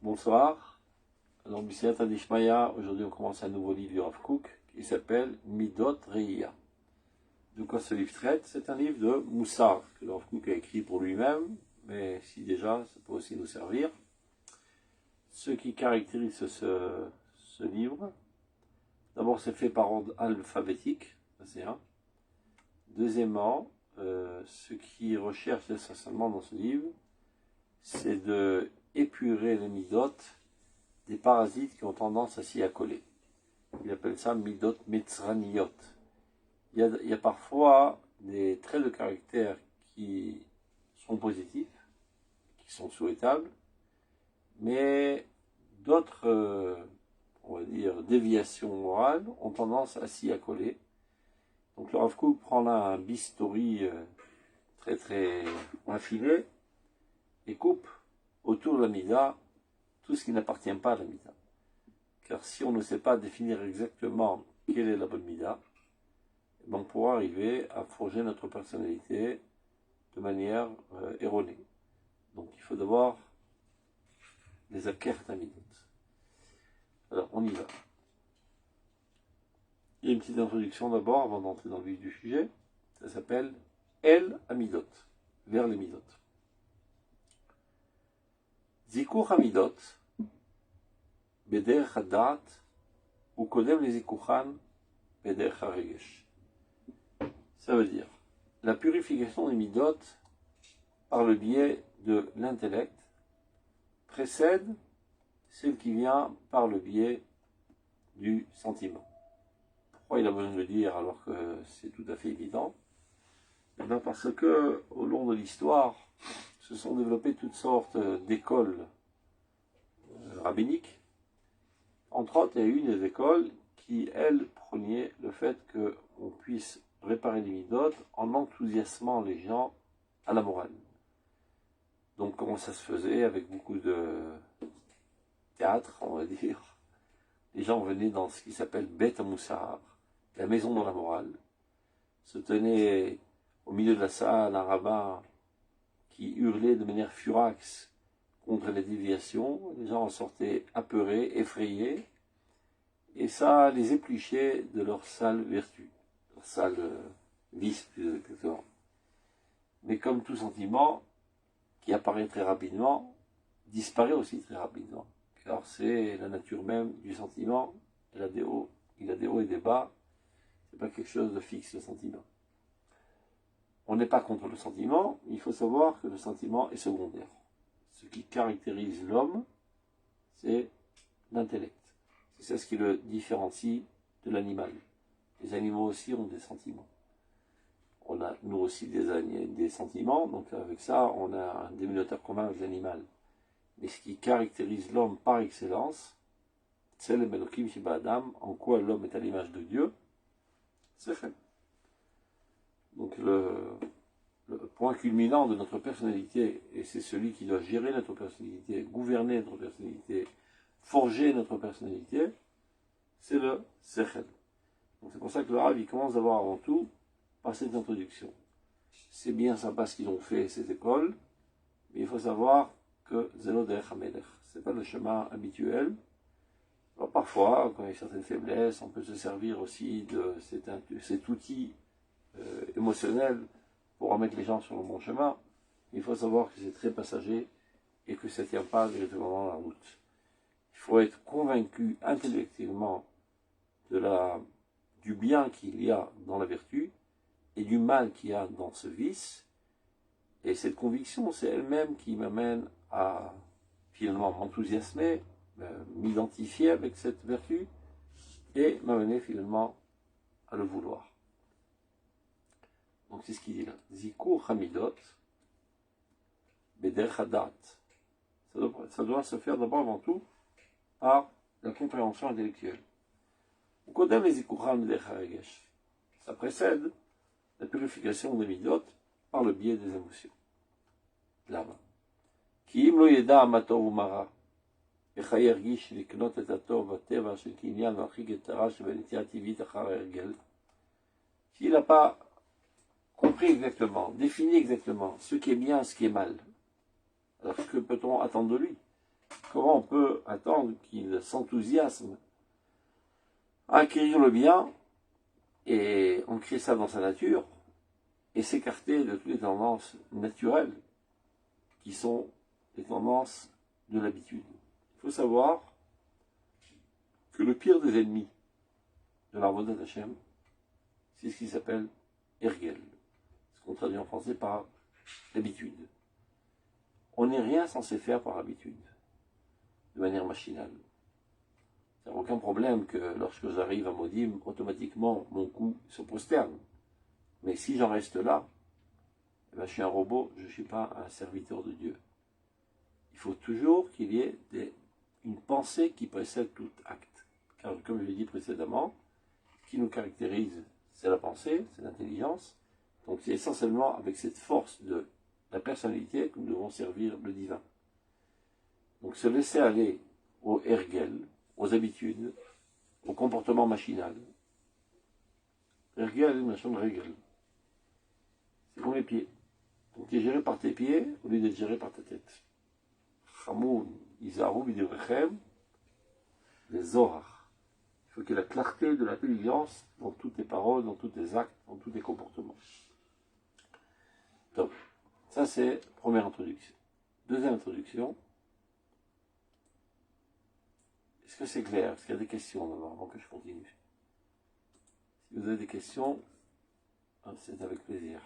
Bonsoir. Alors, B'siyata Dishmaya, aujourd'hui on commence un nouveau livre du Rav Kook qui s'appelle Midot Reiya. De quoi ce livre traite? C'est un livre de Moussar que le Rav Kook a écrit pour lui-même, mais si déjà, ça peut aussi nous servir. Ce qui caractérise ce livre, d'abord c'est fait par ordre alphabétique, ça c'est un. Deuxièmement, ce qui recherche essentiellement dans ce livre, c'est de épurer les midot des parasites qui ont tendance à s'y accoler. Il appelle ça midot metzraniyot. Il y a parfois des traits de caractère qui sont positifs, qui sont souhaitables, mais d'autres, on va dire, déviations morales ont tendance à s'y accoler. Donc le Rav Kook prend là un bistouri très très affiné et coupe autour de la mida tout ce qui n'appartient pas à la mida. Car si on ne sait pas définir exactement quelle est la bonne mida, on pourra arriver à forger notre personnalité de manière erronée. Donc il faut d'abord les akert amidot. Alors on y va. Il y a une petite introduction d'abord avant d'entrer dans le vif du sujet. Ça s'appelle El Amidot, vers les midot. Zikur Amidot, Beder Hadat, ou Kodem les Zikuchan, Beder Haregesh. Ça veut dire la purification des midot par le biais de l'intellect précède celle qui vient par le biais du sentiment. Pourquoi il a besoin de le dire alors que c'est tout à fait évident? Eh bien parce que au long de l'histoire se sont développées toutes sortes d'écoles rabbiniques. Entre autres, il y a eu une écoles qui, elles, prenaient le fait qu'on puisse réparer les midot en enthousiasmant les gens à la morale. Donc comment ça se faisait avec beaucoup de théâtre, on va dire. Les gens venaient dans ce qui s'appelle Bet Moussar, la maison de la morale, se tenait au milieu de la salle un rabbin qui hurlait de manière furax contre les déviations. Les gens en sortaient apeurés, effrayés, et ça les épluchait de leur sale vertu, leur sale vice plus exactement. Mais comme tout sentiment qui apparaît très rapidement, disparaît aussi très rapidement. Car c'est la nature même du sentiment, il a des hauts et des bas, c'est pas quelque chose de fixe le sentiment. On n'est pas contre le sentiment, il faut savoir que le sentiment est secondaire. Ce qui caractérise l'homme, c'est l'intellect. C'est ce qui le différencie de l'animal. Les animaux aussi ont des sentiments. On a, nous aussi, des sentiments, donc avec ça, on a un dénominateur commun avec l'animal. Mais ce qui caractérise l'homme par excellence, c'est le Melokim Shiba Adam, en quoi l'homme est à l'image de Dieu, c'est fait. Donc le point culminant de notre personnalité, et c'est celui qui doit gérer notre personnalité, gouverner notre personnalité, forger notre personnalité, c'est le Sechel. Donc c'est pour ça que le Rav, il commence d'abord avant tout par cette introduction. C'est bien sympa ce qu'ils ont fait, ces écoles, mais il faut savoir que Zelo Derech HaMelech, c'est pas le chemin habituel. Alors parfois, quand il y a certaines faiblesses, on peut se servir aussi de cet outil émotionnel pour remettre les gens sur le bon chemin. Il faut savoir que c'est très passager et que ça ne tient pas véritablement la route. Il faut être convaincu intellectuellement du bien qu'il y a dans la vertu et du mal qu'il y a dans ce vice. Et cette conviction, c'est elle-même qui m'amène à finalement m'enthousiasmer, m'identifier avec cette vertu et m'amener finalement à le vouloir. Donc c'est ce qu'il dit là. Zikur Hamidot, Beder Hadat. Ça doit se faire d'abord avant tout par la compréhension intellectuelle. Ou Kodem les Zikuram Beder Haregesh. Ça précède la purification des midot par le biais des émotions. Là-bas. Ki im lo yeda amatov umara, echa yergish liknot et atov vateva shel kinyan v'achik et tara shebenetiat tivit achar ergel. S'il n'a pas compris exactement, défini exactement ce qui est bien, ce qui est mal, alors que peut-on attendre de lui? comment on peut attendre qu'il s'enthousiasme à acquérir le bien et ancrer ça dans sa nature et s'écarter de toutes les tendances naturelles qui sont les tendances de l'habitude. Il faut savoir que le pire des ennemis de l'Avodat Hashem, c'est ce qui s'appelle Ergel, ce qu'on traduit en français par l'habitude. On n'est rien censé faire par habitude, de manière machinale. Il n'y a aucun problème que lorsque j'arrive à Modim, automatiquement mon cou se prosterne. Mais si j'en reste là, eh bien, je suis un robot, je ne suis pas un serviteur de Dieu. Il faut toujours qu'il y ait une pensée qui précède tout acte. Car comme je l'ai dit précédemment, ce qui nous caractérise, c'est la pensée, c'est l'intelligence. Donc c'est essentiellement avec cette force de la personnalité que nous devons servir le divin. Donc se laisser aller au ergel, aux habitudes, au comportement machinal. Ergel, machin de régel. C'est comme les pieds. Donc tu es géré par tes pieds au lieu d'être géré par ta tête. Chamoun, Izaru, Bidevrechem, les Zohar. Il faut qu'il y ait la clarté de l'intelligence dans toutes tes paroles, dans tous tes actes, dans tous tes comportements. Donc, ça c'est la première introduction. Deuxième introduction. Est-ce que c'est clair? Est-ce qu'il y a des questions d'abord avant que je continue? Si vous avez des questions, c'est avec plaisir.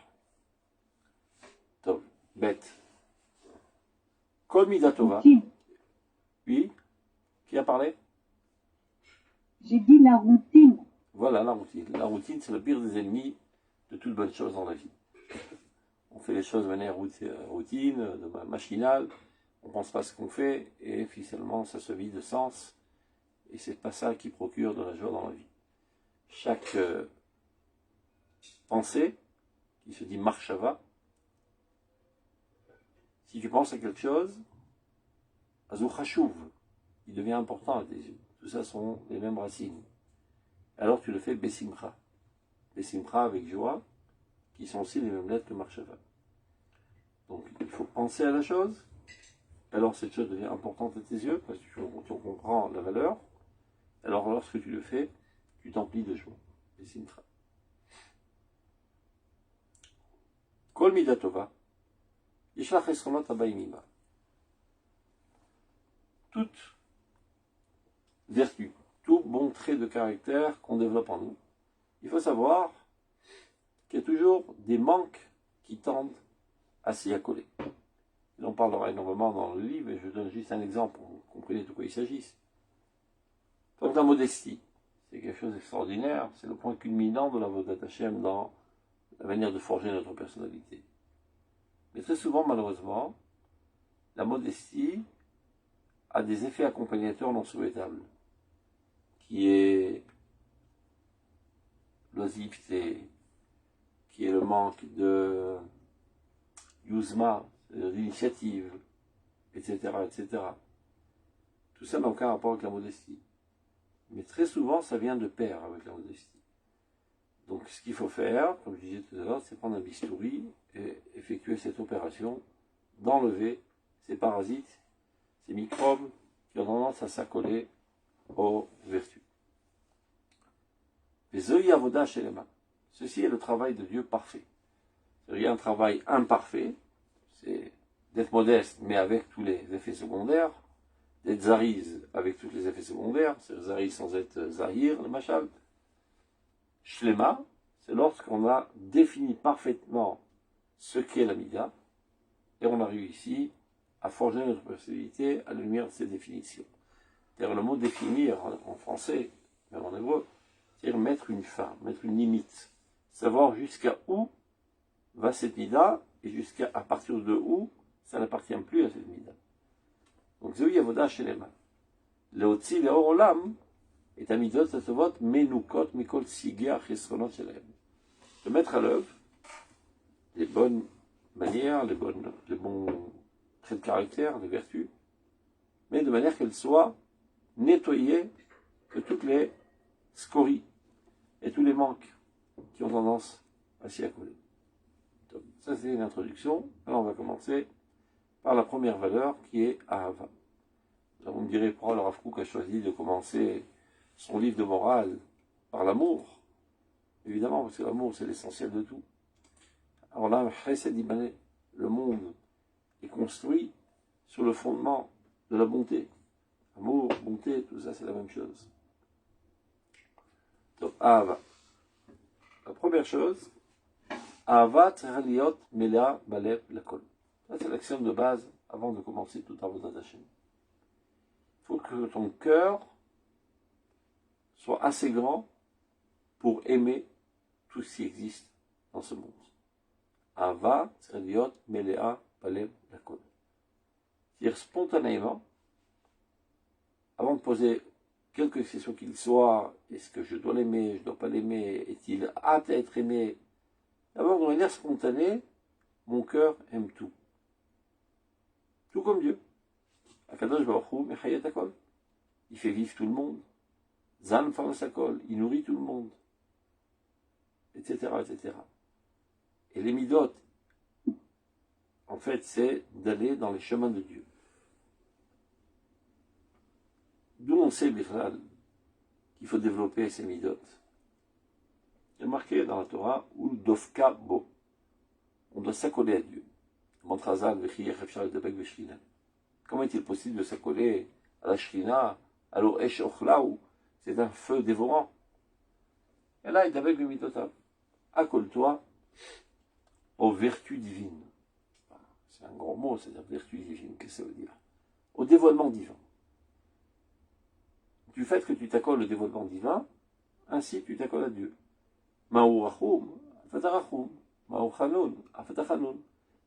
Donc, bête. Kol Midatova. Oui? Qui a parlé? J'ai dit la routine. Voilà, la routine. La routine, c'est le pire des ennemis de toute bonne chose dans la vie. On fait les choses de manière routine, machinale, on ne pense pas ce qu'on fait, et finalement, ça se vide de sens, et c'est pas ça qui procure de la joie dans la vie. Chaque pensée, qui se dit marshava, si tu penses à quelque chose, azouchachouv, il devient important à tes yeux. Tout ça sont les mêmes racines. Alors tu le fais besimcha. Besimcha avec joie, qui sont aussi les mêmes lettres que marshava. Donc il faut penser à la chose, alors cette chose devient importante à tes yeux, parce que tu comprends la valeur. Alors lorsque tu le fais, tu t'emplis de joie. Besimcha. Kol midatova. Yishlach esronot habayimima. Toute vertu, tout bon trait de caractère qu'on développe en nous, il faut savoir qu'il y a toujours des manques qui tendent à s'y accoler. Il en parlera énormément dans le livre, et je donne juste un exemple pour que vous compreniez de quoi il s'agit. Donc la modestie, c'est quelque chose d'extraordinaire, c'est le point culminant de la Avodat Hashem dans la manière de forger notre personnalité. Mais très souvent, malheureusement, la modestie a des effets accompagnateurs non souhaitables, qui est l'oisiveté, qui est le manque de yuzma, d'initiative, etc., etc. Tout ça n'a aucun rapport avec la modestie. Mais très souvent, ça vient de pair avec la modestie. Donc, ce qu'il faut faire, comme je disais tout à l'heure, c'est prendre un bistouri et effectuer cette opération d'enlever ces parasites, ces microbes qui ont tendance à s'accoler aux vertus. Les avoda chez les mains. Ceci est le travail de Dieu parfait. Il y a un travail imparfait, c'est d'être modeste, mais avec tous les effets secondaires, d'être zariz avec tous les effets secondaires, c'est zariz sans être zahir, le machal. Shlema, c'est lorsqu'on a défini parfaitement ce qu'est la mida, et on a réussi à forger notre personnalité à la lumière de ces définitions. C'est-à-dire le mot définir en français, même en hébreu, c'est-à-dire mettre une fin, mettre une limite, savoir jusqu'à où va cette mida, et jusqu'à partir de où ça n'appartient plus à cette mida. Donc Zéhi Avoda chez les mains. Leotzi Leor Olam est un midot satovot menukot mikol sigea chesronot shelem. De mettre à l'œuvre les bonnes manières, les bons traits de caractère, les vertus, mais de manière qu'elles soient nettoyées de toutes les scories et tous les manques qui ont tendance à s'y accoler. Donc, ça c'est une introduction. Alors on va commencer par la première valeur qui est Ahava. dirait pourquoi le Rav Kook a choisi de commencer son livre de morale par l'amour. Évidemment, parce que l'amour, c'est l'essentiel de tout. Alors là, le monde est construit sur le fondement de la bonté. Amour, bonté, tout ça, c'est la même chose. Donc, Ahava. La première chose, Ahava Tzaraliot Mela Balev Lakol. Ça, c'est l'action de base avant de commencer tout Avodat Hashem. Il faut que ton cœur soit assez grand pour aimer tout ce qui existe dans ce monde. Ahava Tzaraliot Mela Balev Lakol. C'est-à-dire spontanément, avant de poser quelque question qu'il soit, est-ce que je dois l'aimer, je ne dois pas l'aimer, est-il apte à être aimé? D'abord, de manière spontanée, mon cœur aime tout. Tout comme Dieu. Akadosh Baruch Hu mechayet hakol. Il fait vivre tout le monde. Zan farnasakol. Il nourrit tout le monde. Etc., etc. Et les midot, en fait, c'est d'aller dans les chemins de Dieu. D'où on sait, Bichlal, qu'il faut développer ces midot. Il y a marqué dans la Torah, ou dofka bo. On doit s'accoler à Dieu. Comment est-il possible de s'accoler à la Shrina, à l'Oesh Ochlaou? C'est un feu dévorant. Et là, il est avec le mitotav. Accole-toi aux vertus divines. C'est un grand mot, c'est-à-dire vertu divine. Qu'est-ce que ça veut dire? Au dévoilement divin. Du fait que tu t'accoles au dévoilement divin, ainsi tu t'accoles à Dieu. Ma'u rachum, afatarachum. Ma'u chanoun, afatachanoun.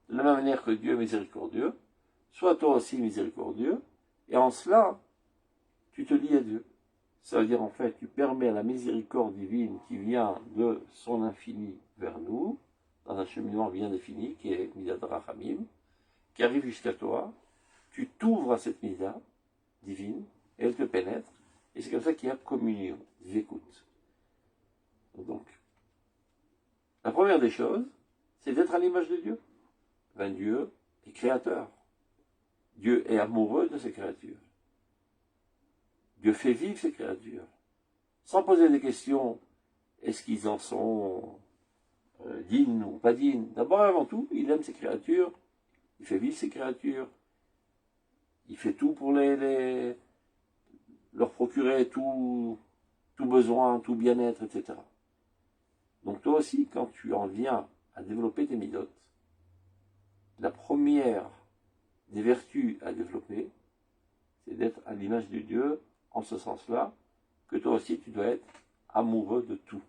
De la même manière que Dieu est miséricordieux, sois toi aussi miséricordieux, et en cela, tu te lis à Dieu. Ça veut dire en fait, tu permets à la miséricorde divine qui vient de son infini vers nous, dans un cheminement bien défini, qui est Midat Rachamim, qui arrive jusqu'à toi, tu t'ouvres à cette Midah divine, et elle te pénètre, et c'est comme ça qu'il y a communion, j'écoute. Donc, la première des choses, c'est d'être à l'image de Dieu. Ben, Dieu est créateur. Dieu est amoureux de ses créatures. Dieu fait vivre ses créatures. Sans poser des questions, est-ce qu'ils en sont dignes ou pas dignes? D'abord, avant tout, il aime ses créatures, il fait vivre ses créatures, il fait tout pour leur procurer tout besoin, tout bien-être, etc. Donc toi aussi, quand tu en viens à développer tes midotes, la première des vertus à développer, c'est d'être à l'image de Dieu, en ce sens-là, que toi aussi tu dois être amoureux de tout.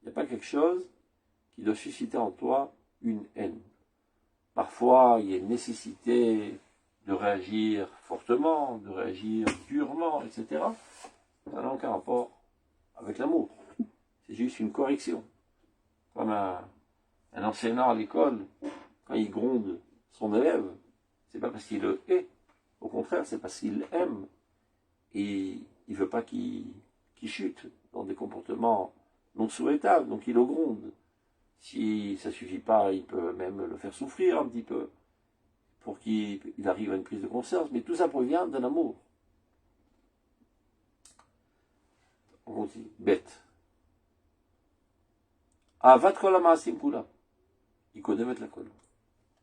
Il n'y a pas quelque chose qui doit susciter en toi une haine. Parfois, il y a une nécessité de réagir fortement, de réagir durement, etc. Ça n'a aucun rapport avec l'amour. C'est juste une correction. Comme un enseignant à l'école, quand il gronde son élève, c'est pas parce qu'il le hait. Au contraire, c'est parce qu'il aime. Et il ne veut pas qu'il chute dans des comportements non souhaitables. Donc il le gronde. Si ça ne suffit pas, il peut même le faire souffrir un petit peu pour qu'il arrive à une prise de conscience. Mais tout ça provient d'un amour. On continue. Bête. Avat kol ha'ma'asim kulam. Il connaît mettre la colle.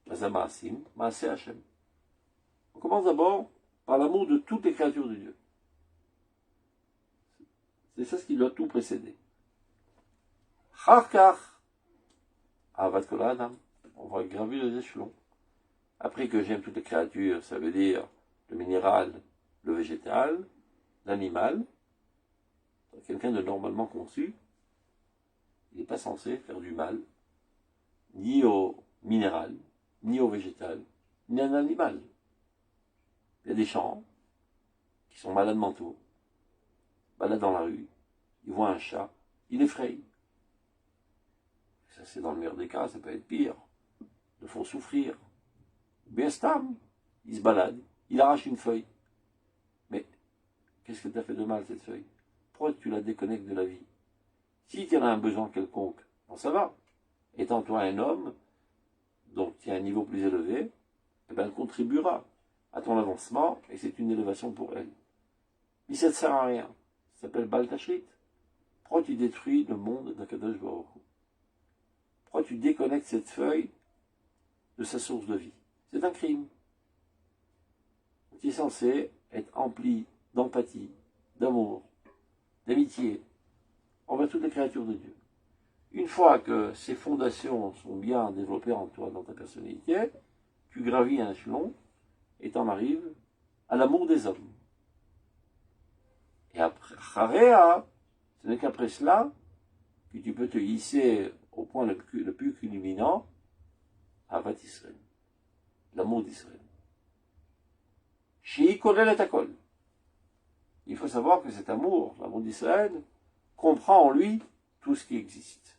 Ma'asim, ma'aseh Hashem. On commence d'abord par l'amour de toutes les créatures de Dieu. C'est ça ce qui doit tout précéder. Charkar. Avat kol ha'adam. On va gravir les échelons. Après que j'aime toutes les créatures, ça veut dire le minéral, le végétal, l'animal. Quelqu'un de normalement conçu, il n'est pas censé faire du mal, ni au minéral, ni au végétal, ni à un animal. Il y a des gens qui sont malades mentaux, baladent dans la rue, ils voient un chat, ils l'effrayent. Ça, c'est dans le meilleur des cas, ça peut être pire. Ils le font souffrir. Bien stable, il se balade, il arrache une feuille. Mais qu'est-ce que tu as fait de mal, cette feuille? Pourquoi tu la déconnectes de la vie? Si tu en as un besoin quelconque, bon, ça va. Étant toi un homme, donc tu as un niveau plus élevé, eh ben, elle contribuera. à ton avancement, et c'est une élévation pour elle. Mais ça ne sert à rien. Ça s'appelle Baal Tashrit. Pourquoi tu détruis le monde d'Akadosh Baruch Hu? Pourquoi tu déconnectes cette feuille de sa source de vie? C'est un crime. Tu es censé être empli d'empathie, d'amour, d'amitié envers toutes les créatures de Dieu. Une fois que ces fondations sont bien développées en toi, dans ta personnalité, tu gravis un échelon et t'en arrives à l'amour des hommes. Et après, ce n'est qu'après cela que tu peux te hisser au point le plus culminant à Avat Israël, l'amour d'Israël. Shei kolel et akol. Il faut savoir que cet amour, l'amour d'Israël, comprend en lui tout ce qui existe.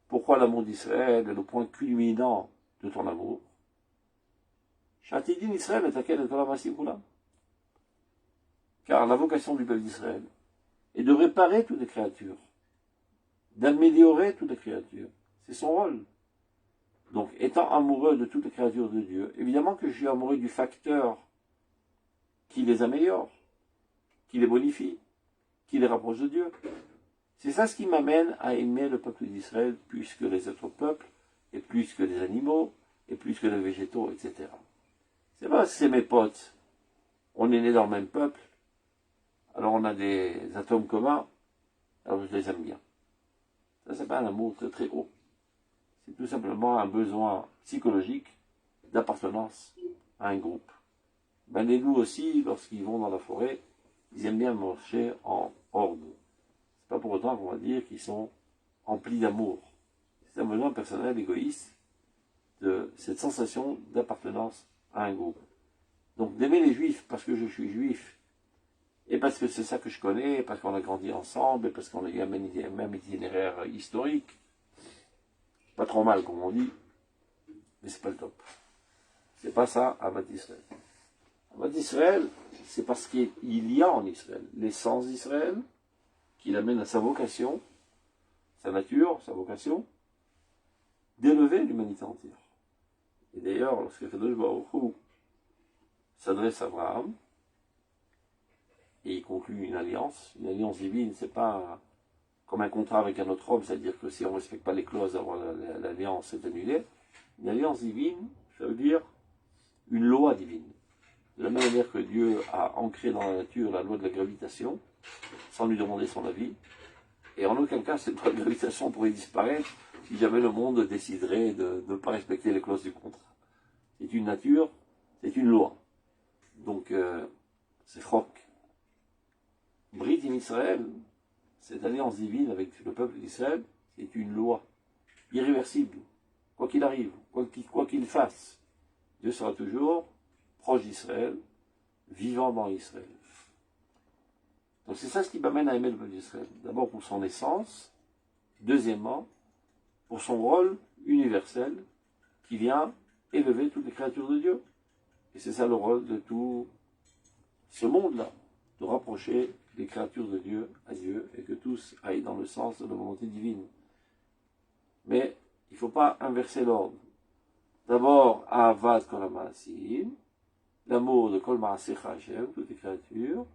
Pourquoi l'amour d'Israël est le point culminant de ton amour? Shatidin Israël est akel et tolam. Car la vocation du peuple d'Israël est de réparer toutes les créatures, d'améliorer toutes les créatures. C'est son rôle. Donc, étant amoureux de toutes les créatures de Dieu, évidemment que je suis amoureux du facteur qui les améliore, qui les bonifie, qui les rapproche de Dieu. C'est ça ce qui m'amène à aimer le peuple d'Israël plus que les autres peuples, et plus que les animaux, et plus que les végétaux, etc. C'est pas parce que c'est mes potes, on est nés dans le même peuple, alors on a des atomes communs, alors je les aime bien. Ça, c'est pas un amour très très haut. C'est tout simplement un besoin psychologique d'appartenance à un groupe. Ben, les loups aussi, lorsqu'ils vont dans la forêt, ils aiment bien marcher en horde. C'est pas pour autant qu'on va dire qu'ils sont emplis d'amour. C'est un besoin personnel égoïste de cette sensation d'appartenance à un groupe. Donc d'aimer les juifs parce que je suis juif, et parce que c'est ça que je connais, et parce qu'on a grandi ensemble, et parce qu'on a eu un même itinéraire historique, pas trop mal comme on dit, mais c'est pas le top. C'est pas ça, Avat Israël. Avat Israël, c'est parce qu'il y a en Israël l'essence d'Israël, qui l'amène à sa vocation, sa nature, sa vocation, d'élever l'humanité entière. Et d'ailleurs, lorsque Kadosh Baruch Hu s'adresse à Abraham, et il conclut une alliance divine, c'est pas comme un contrat avec un autre homme, c'est-à-dire que si on ne respecte pas les clauses avant l'alliance, c'est annulé. Une alliance divine, ça veut dire une loi divine. De la même manière que Dieu a ancré dans la nature la loi de la gravitation, sans lui demander son avis, et en aucun cas cette loi de gravitation pourrait disparaître si jamais le monde déciderait de ne pas respecter les clauses du contrat. C'est une nature, c'est une loi. Donc, c'est Chok. Brit in Israël, cette alliance divine avec le peuple d'Israël, c'est une loi irréversible. Quoi qu'il arrive, quoi qu'il fasse, Dieu sera toujours proche d'Israël, vivant dans Israël. Donc c'est ça ce qui m'amène à aimer le peuple d'Israël. D'abord pour son essence, deuxièmement, pour son rôle universel qui vient élever toutes les créatures de Dieu. Et c'est ça le rôle de tout ce monde-là, de rapprocher les créatures de Dieu à Dieu et que tous aillent dans le sens de la volonté divine. Mais il ne faut pas inverser l'ordre. D'abord, Ahavat Kol HaMaasim, l'amour de Kol Maasecha Hashem, toutes les créatures.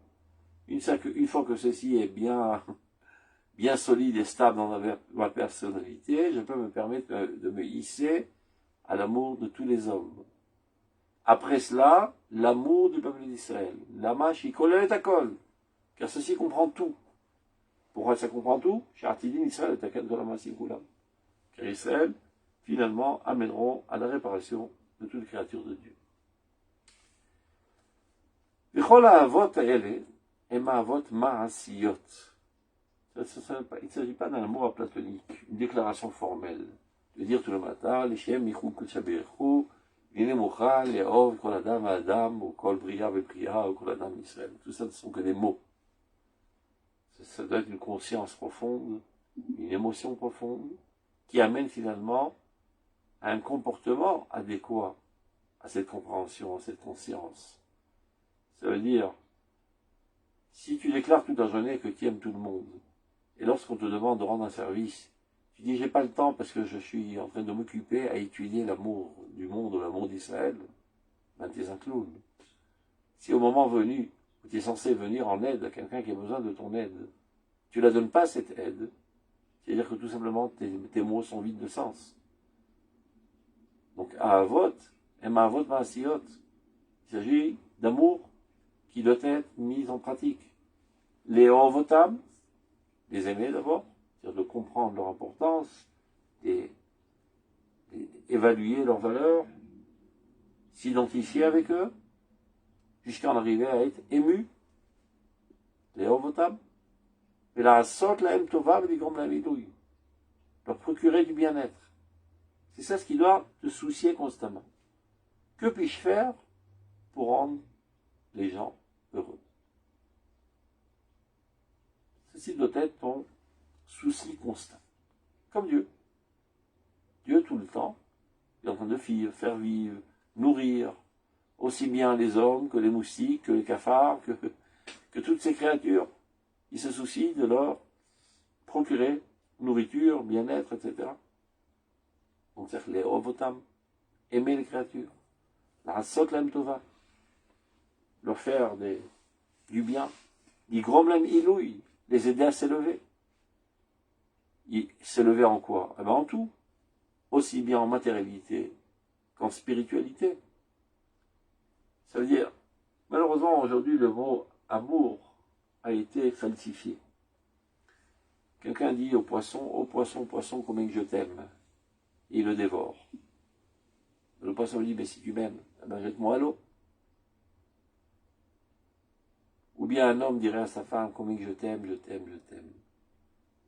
Une fois que ceci est bien solide et stable dans ma personnalité, je peux me permettre de me hisser à l'amour de tous les hommes. Après cela, l'amour du peuple d'Israël. Lama Shikolel et Akol. Car ceci comprend tout. Pourquoi ça comprend tout? Shartidin Israël et Akol Golamasim Kulam. Car Israël, finalement, amèneront à la réparation de toutes les créatures de Dieu. V'chol ha'avot ha'ele hem ha'avot ma'asiyot. Il ne s'agit pas d'un amour platonique, une déclaration formelle. De dire tout le matin, les Shem Michou Kuchaberechu, Vinemucha, Leov, Kol Adam Adam, ou Kol Bria Vepria, ou Kol Adam Israël. Tout ça ne sont que des mots. Ça doit être une conscience profonde, une émotion profonde, qui amène finalement à un comportement adéquat à cette compréhension, à cette conscience. Ça veut dire, si tu déclares toute la journée que tu aimes tout le monde, et lorsqu'on te demande de rendre un service, tu dis j'ai pas le temps parce que je suis en train de m'occuper à étudier l'amour du monde, l'amour d'Israël, ben tu es un clown. Si au moment venu, où tu es censé venir en aide à quelqu'un qui a besoin de ton aide, tu ne la donnes pas cette aide, c'est-à-dire que tout simplement tes mots sont vides de sens. Donc Ahavot, Emavot Maasiot, il s'agit d'amour qui doit être mis en pratique. Les Ovotam, les aimer d'abord, c'est-à-dire de comprendre leur importance, évaluer leurs valeurs, s'identifier avec eux, jusqu'à en arriver à être ému. Les Ovotam. Et la sorte la Tova, leur procurer du bien-être. C'est ça ce qui doit te soucier constamment. Que puis-je faire pour rendre les gens heureux? Ceci doit être ton souci constant. Comme Dieu. Dieu, tout le temps, est en train de faire vivre, nourrir, aussi bien les hommes que les moustiques, que les cafards, que toutes ces créatures. Il se soucie de leur procurer nourriture, bien-être, etc. Donc c'est les ovotam, aimer les créatures, la sot lem tova, leur faire du bien, l'igrom lem ilouï, les aider à s'élever. S'élever en quoi? Eh bien en tout, aussi bien en matérialité qu'en spiritualité. Ça veut dire, malheureusement aujourd'hui le mot amour a été falsifié. Quelqu'un dit au poisson, poisson, combien que je t'aime. Et il le dévore. Le poisson lui dit, mais si tu m'aimes, eh ben jette-moi à l'eau. Ou bien un homme dirait à sa femme, combien que je t'aime, je t'aime, je t'aime.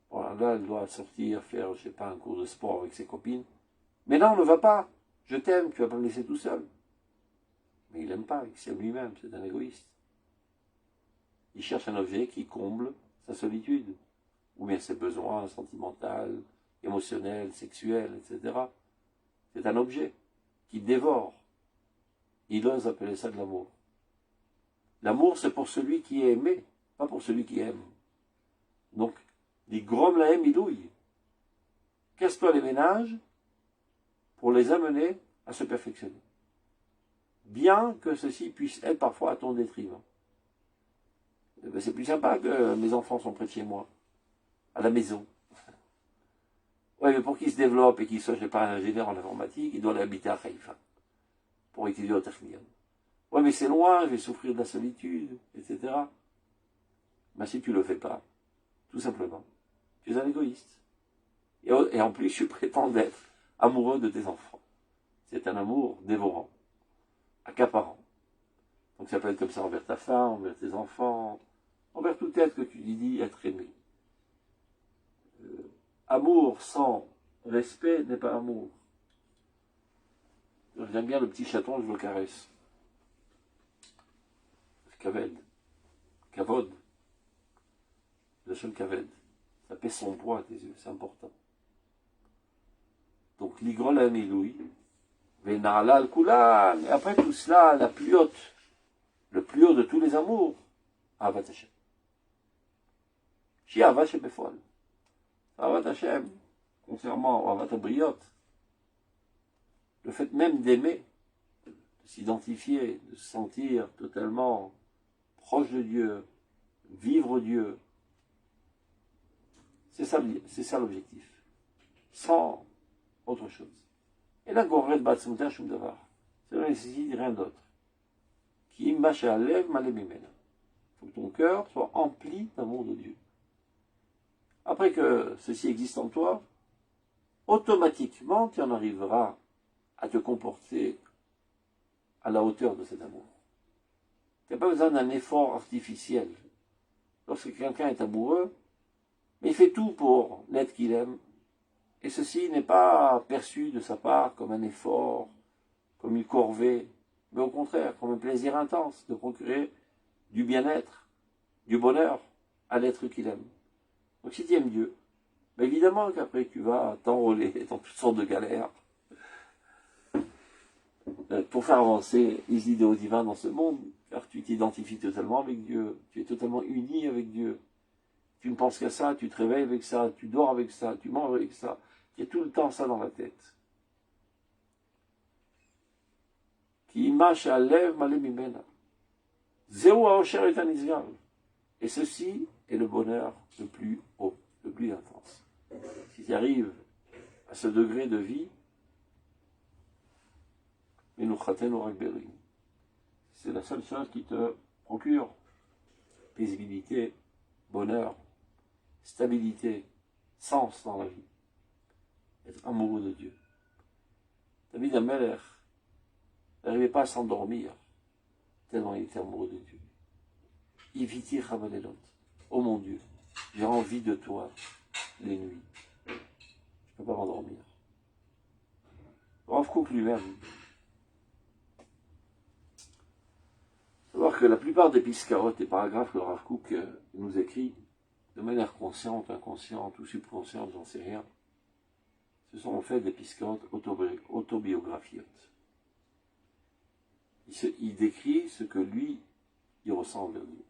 Bon, là, elle doit sortir, faire, je sais pas, un cours de sport avec ses copines. Mais non, ne va pas. Je t'aime, tu vas pas me laisser tout seul. Mais il n'aime pas, il s'aime lui-même, c'est un égoïste. Il cherche un objet qui comble sa solitude, ou bien ses besoins sentimentaux, émotionnels, sexuels, etc. C'est un objet qui dévore. Il ose appeler ça de l'amour. L'amour, c'est pour celui qui est aimé, pas pour celui qui aime. Donc, les grom la aime, idouille. Casse-toi les ménages pour les amener à se perfectionner. Bien que ceci puisse être parfois à ton détriment. C'est plus sympa que mes enfants sont près de chez moi, à la maison. Oui, mais pour qu'ils se développent et qu'ils soient, je sais pas, un ingénieur en informatique, ils doivent habiter à Haïfa, pour étudier au Technion. Oui, mais c'est loin, je vais souffrir de la solitude, etc. Ben, si tu ne le fais pas, tout simplement, tu es un égoïste. Et en plus, je prétends d'être amoureux de tes enfants. C'est un amour dévorant, accaparant. Donc ça peut être comme ça envers ta femme, envers tes enfants, envers tout être que tu dis être aimé. Amour sans respect n'est pas amour. J'aime bien le petit chaton, je le caresse. Kaved. Kavod. Le seul kaved. Ça pèse son poids à tes yeux, c'est important. Donc, l'igrol amiloui, venalal kulan, et après tout cela, la plus haute, le plus haut de tous les amours, Avat Hashem. Shi Avat Shebefol. Avat Hashem, contrairement à Avat Abriot, le fait même d'aimer, de s'identifier, de se sentir totalement proche de Dieu, vivre Dieu, c'est ça l'objectif. Sans autre chose. Et là, Goret Batsmuta Shum Davar. Ça ne nécessite rien d'autre. Qui Macha Lev Malemimena. Il faut que ton cœur soit empli d'amour de Dieu. Après que ceci existe en toi, automatiquement, tu en arriveras à te comporter à la hauteur de cet amour. Tu n'as pas besoin d'un effort artificiel. Lorsque quelqu'un est amoureux, mais il fait tout pour l'être qu'il aime, et ceci n'est pas perçu de sa part comme un effort, comme une corvée, mais au contraire, comme un plaisir intense de procurer du bien-être, du bonheur à l'être qu'il aime. Donc si tu aimes Dieu, ben évidemment qu'après tu vas t'enrôler dans toutes sortes de galères pour faire avancer les idéaux divins dans ce monde, car tu t'identifies totalement avec Dieu, tu es totalement uni avec Dieu. Tu ne penses qu'à ça, tu te réveilles avec ça, tu dors avec ça, tu manges avec ça. Il y a tout le temps ça dans la tête. Ki imash alev male mimena. Zeu haosher et anisgal. Et ceci est le bonheur le plus haut, le plus intense. Si tu arrives à ce degré de vie, c'est la seule chose qui te procure paisibilité, bonheur, stabilité, sens dans la vie. Être amoureux de Dieu. David Ameller n'arrivait pas à s'endormir tellement il était amoureux de Dieu. Iviti Chavalelot. Oh mon Dieu, j'ai envie de toi les nuits. Je ne peux pas m'endormir. Rav Kook lui-même, savoir que la plupart des piscarotes et paragraphes que Rav Kook nous écrit, de manière consciente, inconsciente ou subconsciente, j'en sais rien, ce sont en fait des piscarotes autobiographiques. Il décrit ce que lui, il ressent envers Dieu.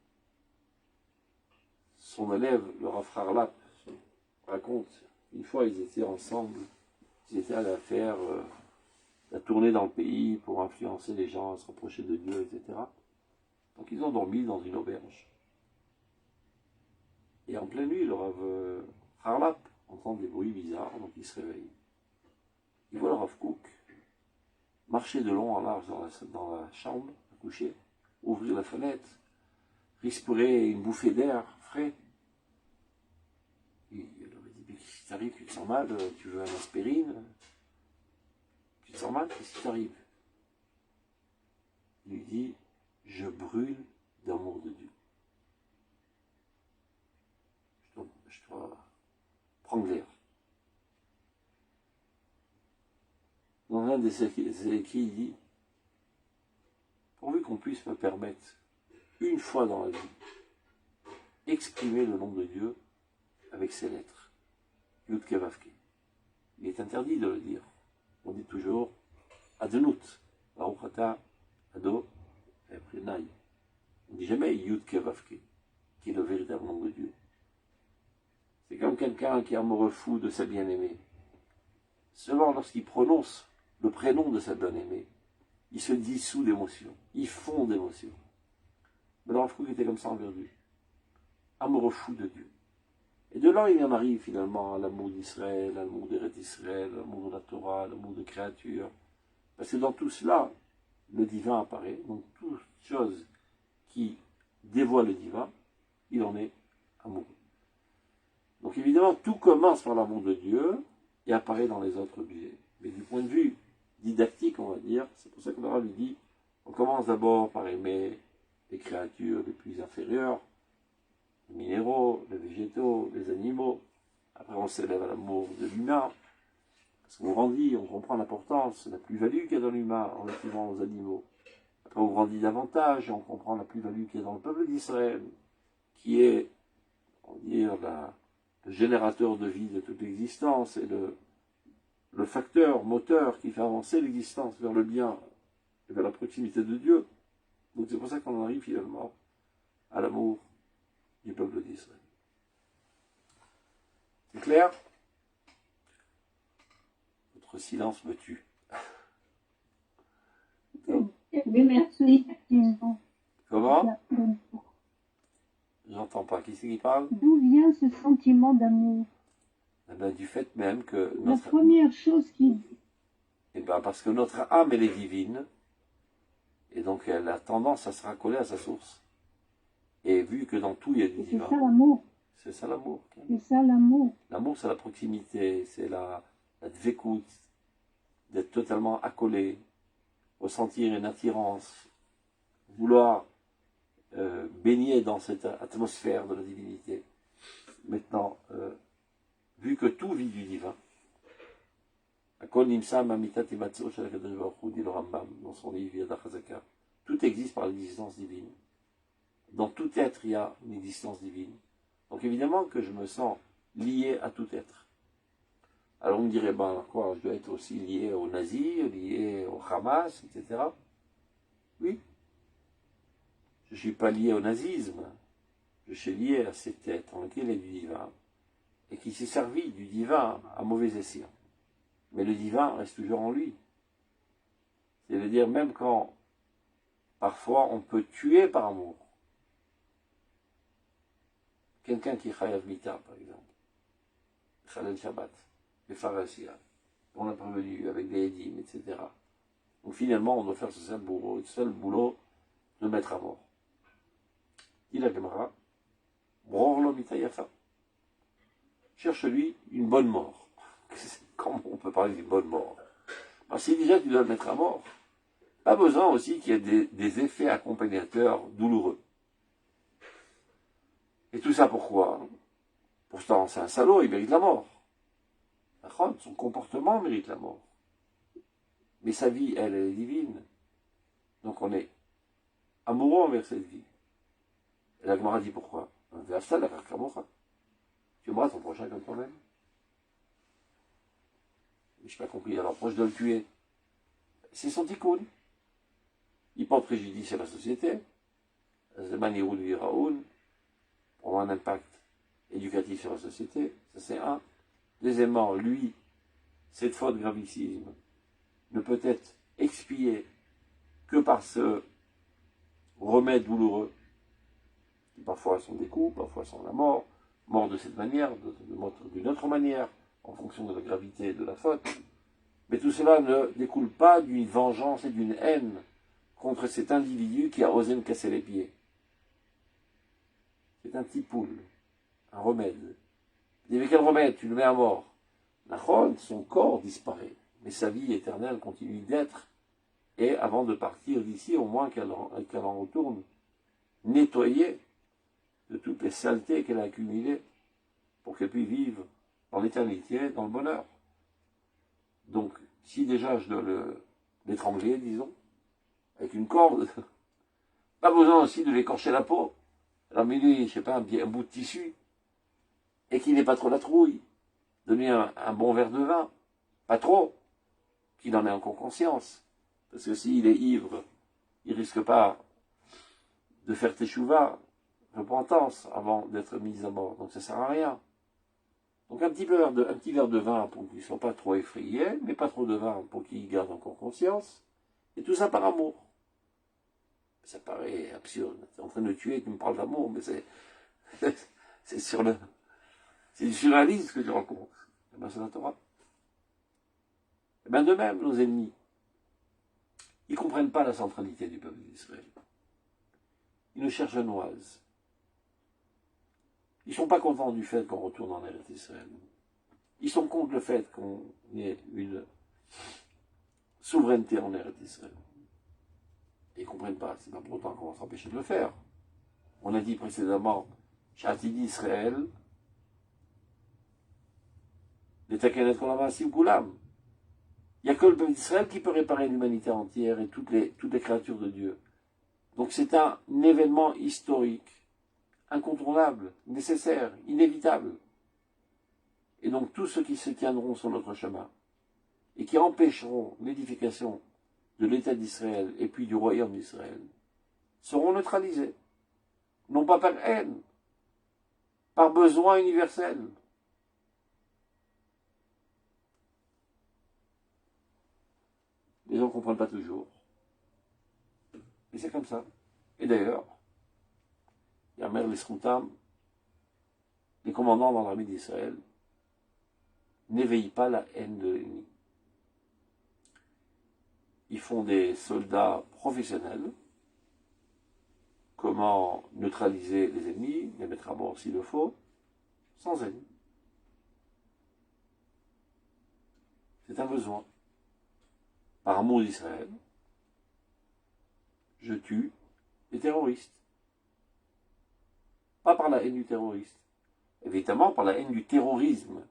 Son élève, le Rav Harlap, raconte, une fois ils étaient ensemble, ils étaient allés faire la tournée dans le pays pour influencer les gens à se rapprocher de Dieu, etc. Donc ils ont dormi dans une auberge. Et en pleine nuit, le Rav Harlap entend des bruits bizarres, donc il se réveille. Il voit le Rav Kook marcher de long en large dans la chambre, à coucher, ouvrir la fenêtre, respirer une bouffée d'air frais. Il leur dit, mais qu'est-ce qui t'arrive? Tu te sens mal? Tu veux un aspirine? Tu te sens mal? Qu'est-ce qui t'arrive? Il lui dit, je brûle d'amour de Dieu. Je dois prendre l'air. Dans l'un de ses écrits, il dit, pourvu qu'on puisse me permettre, une fois dans la vie, exprimer le nom de Dieu avec ses lettres. Yud Ke Vav Ke. Il est interdit de le dire. On dit toujours Adenut, Baruch Ata, Ado, et après Naï. On ne dit jamais Yud Ke Vav Ke, qui est le véritable nom de Dieu. C'est comme quelqu'un qui est amoureux fou de sa bien-aimée. Seulement lorsqu'il prononce le prénom de sa bien-aimée, il se dissout d'émotion, il fond d'émotion. Mais le Rav Kook était comme ça envers Dieu. Amoureux fou de Dieu. Et de là, il en arrive finalement à l'amour d'Israël, à l'amour d'Eret Israël, à l'amour de la Torah, à l'amour de créature. Parce que dans tout cela, le divin apparaît. Donc, toute chose qui dévoile le divin, il en est amoureux. Donc évidemment, tout commence par l'amour de Dieu et apparaît dans les autres objets. Mais du point de vue didactique, on va dire, c'est pour ça que le Rav lui dit, on commence d'abord par aimer les créatures les plus inférieures, les minéraux, les végétaux, les animaux. Après, on s'élève à l'amour de l'humain. Parce qu'on grandit, on comprend l'importance, la plus-value qu'il y a dans l'humain en relativement aux animaux. Après, on grandit davantage et on comprend la plus-value qu'il y a dans le peuple d'Israël, qui est, on va dire, le générateur de vie de toute l'existence et le facteur, moteur qui fait avancer l'existence vers le bien et vers la proximité de Dieu. Donc c'est pour ça qu'on en arrive finalement à l'amour du peuple d'Israël. C'est clair? Votre silence me tue. Oui, merci. Comment? J'entends pas. Qui c'est qui parle? D'où vient ce sentiment d'amour? Eh ben, du fait même que La première chose qui... Eh ben, parce que notre âme, elle est divine, et donc elle a tendance à se raccoler à sa source. Et vu que dans tout il y a du divin. C'est ça l'amour. C'est ça l'amour. C'est ça l'amour. L'amour, c'est la proximité, c'est la dvékout, d'être totalement accolé, ressentir une attirance, vouloir baigner dans cette atmosphère de la divinité. Maintenant, vu que tout vit du divin, dit le Rambam dans son livre Yad HaChazaka, tout existe par l'existence divine. Dans tout être, il y a une existence divine. Donc évidemment que je me sens lié à tout être. Alors on me dirait, ben quoi, je dois être aussi lié aux nazis, lié au Hamas, etc. Oui. Je ne suis pas lié au nazisme. Je suis lié à cet être en lequel il y a du divin et qui s'est servi du divin à mauvais escient. Mais le divin reste toujours en lui. C'est-à-dire même quand parfois on peut tuer par amour. Quelqu'un qui chayav mita, par exemple, Khalel Shabbat, les Pharasias, on a prévenu avec des édimes, etc. Donc finalement, on doit faire ce seul boulot de le mettre à mort. Il a Gemara, Brorlo mitayafa. Cherche-lui une bonne mort. Comment on peut parler d'une bonne mort? Alors, si déjà tu dois le mettre à mort, pas besoin aussi qu'il y ait des effets accompagnateurs douloureux. Et tout ça pourquoi? Pourtant, c'est un salaud, il mérite la mort. Son comportement mérite la mort. Mais sa vie, elle est divine. Donc on est amoureux envers cette vie. Et la Gemara dit pourquoi? Tu aimeras ton prochain comme toi-même. Je n'ai pas compris. Alors, proche de le tuer, c'est son tikkun. Il porte préjudice à la société. Pour avoir un impact éducatif sur la société. Ça, c'est un. Deuxièmement, lui, cette faute gravissime ne peut être expiée que par ce remède douloureux, qui parfois sont des coups, parfois sont la mort de cette manière, d'une autre manière, en fonction de la gravité de la faute. Mais tout cela ne découle pas d'une vengeance et d'une haine contre cet individu qui a osé me casser les pieds. C'est un petit poule, un remède. Il dit, mais quel remède? Tu le mets à mort. Son corps disparaît, mais sa vie éternelle continue d'être, et avant de partir d'ici, au moins qu'elle en retourne nettoyée de toutes les saletés qu'elle a accumulées pour qu'elle puisse vivre dans l'éternité, dans le bonheur. Donc, si déjà je dois l'étrangler, disons, avec une corde, pas besoin aussi de l'écorcher la peau. Alors, mets-lui, je sais pas, un bout de tissu, et qu'il n'ait pas trop la trouille. Donner un bon verre de vin, pas trop, qu'il en ait encore conscience. Parce que s'il est ivre, il risque pas de faire teshuva, repentance, avant d'être mis à mort. Donc ça sert à rien. Donc un petit verre de vin pour qu'il ne soit pas trop effrayé, mais pas trop de vin pour qu'il garde encore conscience. Et tout ça par amour. Ça paraît absurde. Tu es en train de tuer, tu me parles d'amour, mais c'est c'est du surréalisme que tu racontes. Et bien c'est la Torah. Et bien de même, nos ennemis, ils ne comprennent pas la centralité du peuple d'Israël. Ils nous cherchent genoises. Ils ne sont pas contents du fait qu'on retourne en Eretz Israël. Ils sont contre le fait qu'on ait une souveraineté en Eretz Israël. Et ils ne comprennent pas. C'est pas pour autant qu'on va s'empêcher de le faire. On a dit précédemment, Shati d'Israël, les Takenet Kolamasim Kulam. Il n'y a que le peuple d'Israël qui peut réparer l'humanité entière et toutes les créatures de Dieu. Donc c'est un événement historique, incontournable, nécessaire, inévitable. Et donc tous ceux qui se tiendront sur notre chemin et qui empêcheront l'édification de l'État d'Israël et puis du royaume d'Israël seront neutralisés. Non pas par haine, par besoin universel. Les gens ne comprennent pas toujours. Mais c'est comme ça. Et d'ailleurs, Yamer les Sroutam, les commandants dans l'armée d'Israël, n'éveillent pas la haine de l'ennemi. Ils font des soldats professionnels. Comment neutraliser les ennemis, les mettre à mort s'il le faut, sans haine. C'est un besoin. Par amour d'Israël, je tue les terroristes. Pas par la haine du terroriste. Évidemment, par la haine du terrorisme.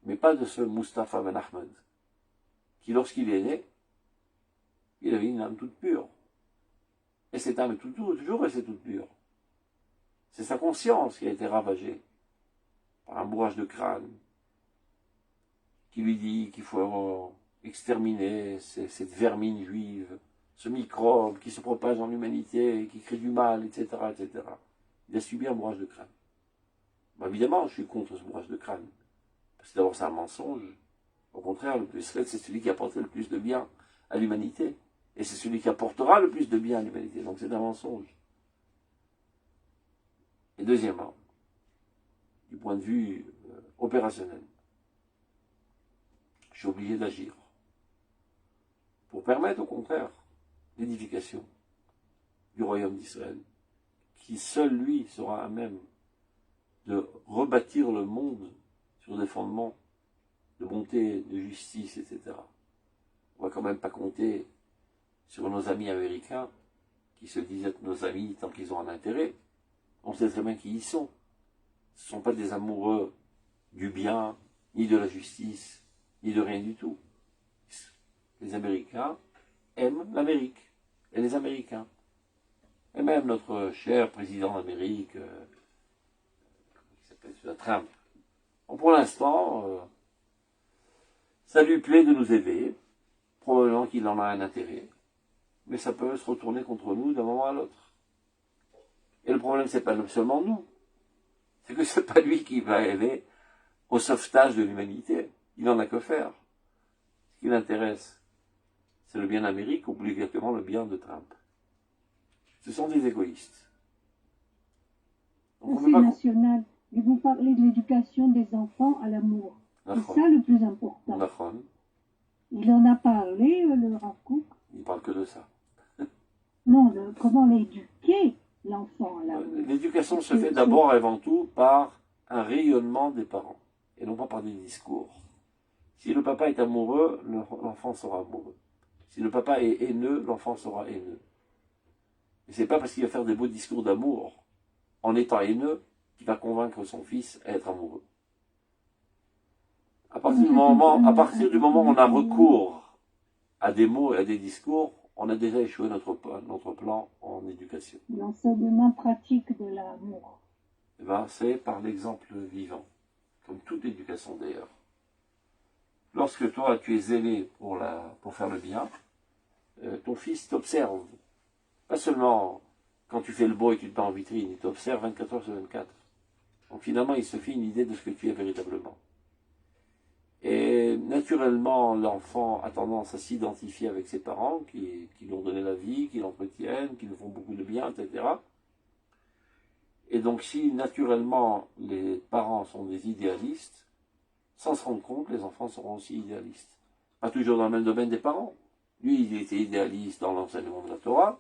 Mais pas de ce Mustafa Ben Ahmed, qui lorsqu'il est né, il avait une âme toute pure. Et cette âme est toujours restée toute pure. C'est sa conscience qui a été ravagée par un bourrage de crâne qui lui dit qu'il faut exterminer cette vermine juive, ce microbe qui se propage dans l'humanité, qui crée du mal, etc., etc. Il a subi un bourrage de crâne. Bon, évidemment, je suis contre ce bourrage de crâne. Parce que d'abord, c'est un mensonge. Au contraire, le plus raide, c'est celui qui apporte le plus de bien à l'humanité. Et c'est celui qui apportera le plus de bien à l'humanité. Donc c'est un mensonge. Et deuxièmement, du point de vue opérationnel, j'ai obligé d'agir pour permettre au contraire l'édification du royaume d'Israël, qui seul lui sera à même de rebâtir le monde sur des fondements de bonté, de justice, etc. On ne va quand même pas compter sur nos amis américains, qui se disent être nos amis tant qu'ils ont un intérêt. On sait très bien qui ils sont. Ce ne sont pas des amoureux du bien, ni de la justice, ni de rien du tout. Les Américains aiment l'Amérique et les Américains. Et même notre cher président d'Amérique, qui s'appelle Trump. Bon, pour l'instant, ça lui plaît de nous aider. Probablement qu'il en a un intérêt. Mais ça peut se retourner contre nous d'un moment à l'autre. Et le problème, c'est pas seulement nous. C'est que c'est pas lui qui va aider au sauvetage de l'humanité. Il n'en a que faire. Ce qui l'intéresse, c'est le bien d'Amérique, obligatoirement le bien de Trump. Ce sont des égoïstes. Donc, c'est national. Et vous parlez de l'éducation des enfants à l'amour. C'est ça le plus important. Il en a parlé, le Rav Kook. Il parle que de ça. Non, comment l'éduquer, l'enfant à l'amour. L'éducation se fait d'abord et avant tout par un rayonnement des parents, et non pas par des discours. Si le papa est amoureux, l'enfant sera amoureux. Si le papa est haineux, l'enfant sera haineux. Et c'est pas parce qu'il va faire des beaux discours d'amour, en étant haineux, qu'il va convaincre son fils à être amoureux. À partir du moment où on a recours à des mots et à des discours, on a déjà échoué notre plan en éducation. L'enseignement pratique de l'amour. C'est par l'exemple vivant, comme toute éducation d'ailleurs. Lorsque toi, tu es zélé pour faire le bien, ton fils t'observe. Pas seulement quand tu fais le beau et que tu te mets en vitrine, il t'observe 24 heures sur 24. Donc finalement, il se fait une idée de ce que tu es véritablement. Et naturellement, l'enfant a tendance à s'identifier avec ses parents, qui lui ont donné la vie, qui l'entretiennent, qui lui font beaucoup de bien, etc. Et donc si naturellement les parents sont des idéalistes, sans se rendre compte, les enfants seront aussi idéalistes. Pas toujours dans le même domaine des parents. Lui, il était idéaliste dans l'enseignement de la Torah,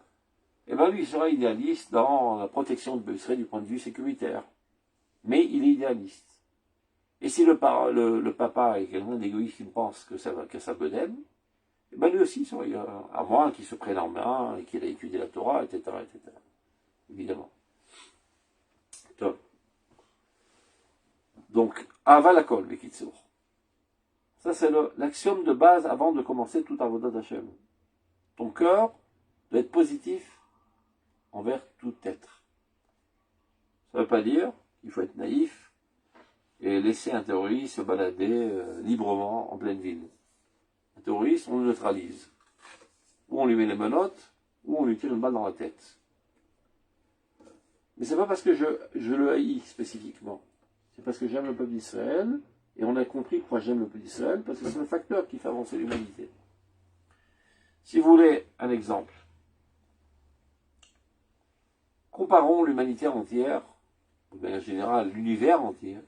et bien lui, il sera idéaliste dans la protection de Israël du point de vue sécuritaire. Mais il est idéaliste. Et si le papa est quelqu'un d'égoïste qui pense que ça bedaine, et ben lui aussi, à moins qu'il se prenne en main et qu'il ait étudié la Torah, etc., etc. Évidemment. Donc, Ava la kol, Bekitsour. Ça, c'est l'axiome de base avant de commencer tout Avodat Hashem. Ton cœur doit être positif envers tout être. Ça ne veut pas dire qu'il faut être naïf et laisser un terroriste se balader librement en pleine ville. Un terroriste, on le neutralise. Ou on lui met les menottes, ou on lui tire une balle dans la tête. Mais c'est pas parce que je le haïs spécifiquement. C'est parce que j'aime le peuple d'Israël, et on a compris pourquoi j'aime le peuple d'Israël, parce que c'est le facteur qui fait avancer l'humanité. Si vous voulez un exemple, comparons l'humanité entière, de manière générale l'univers entier,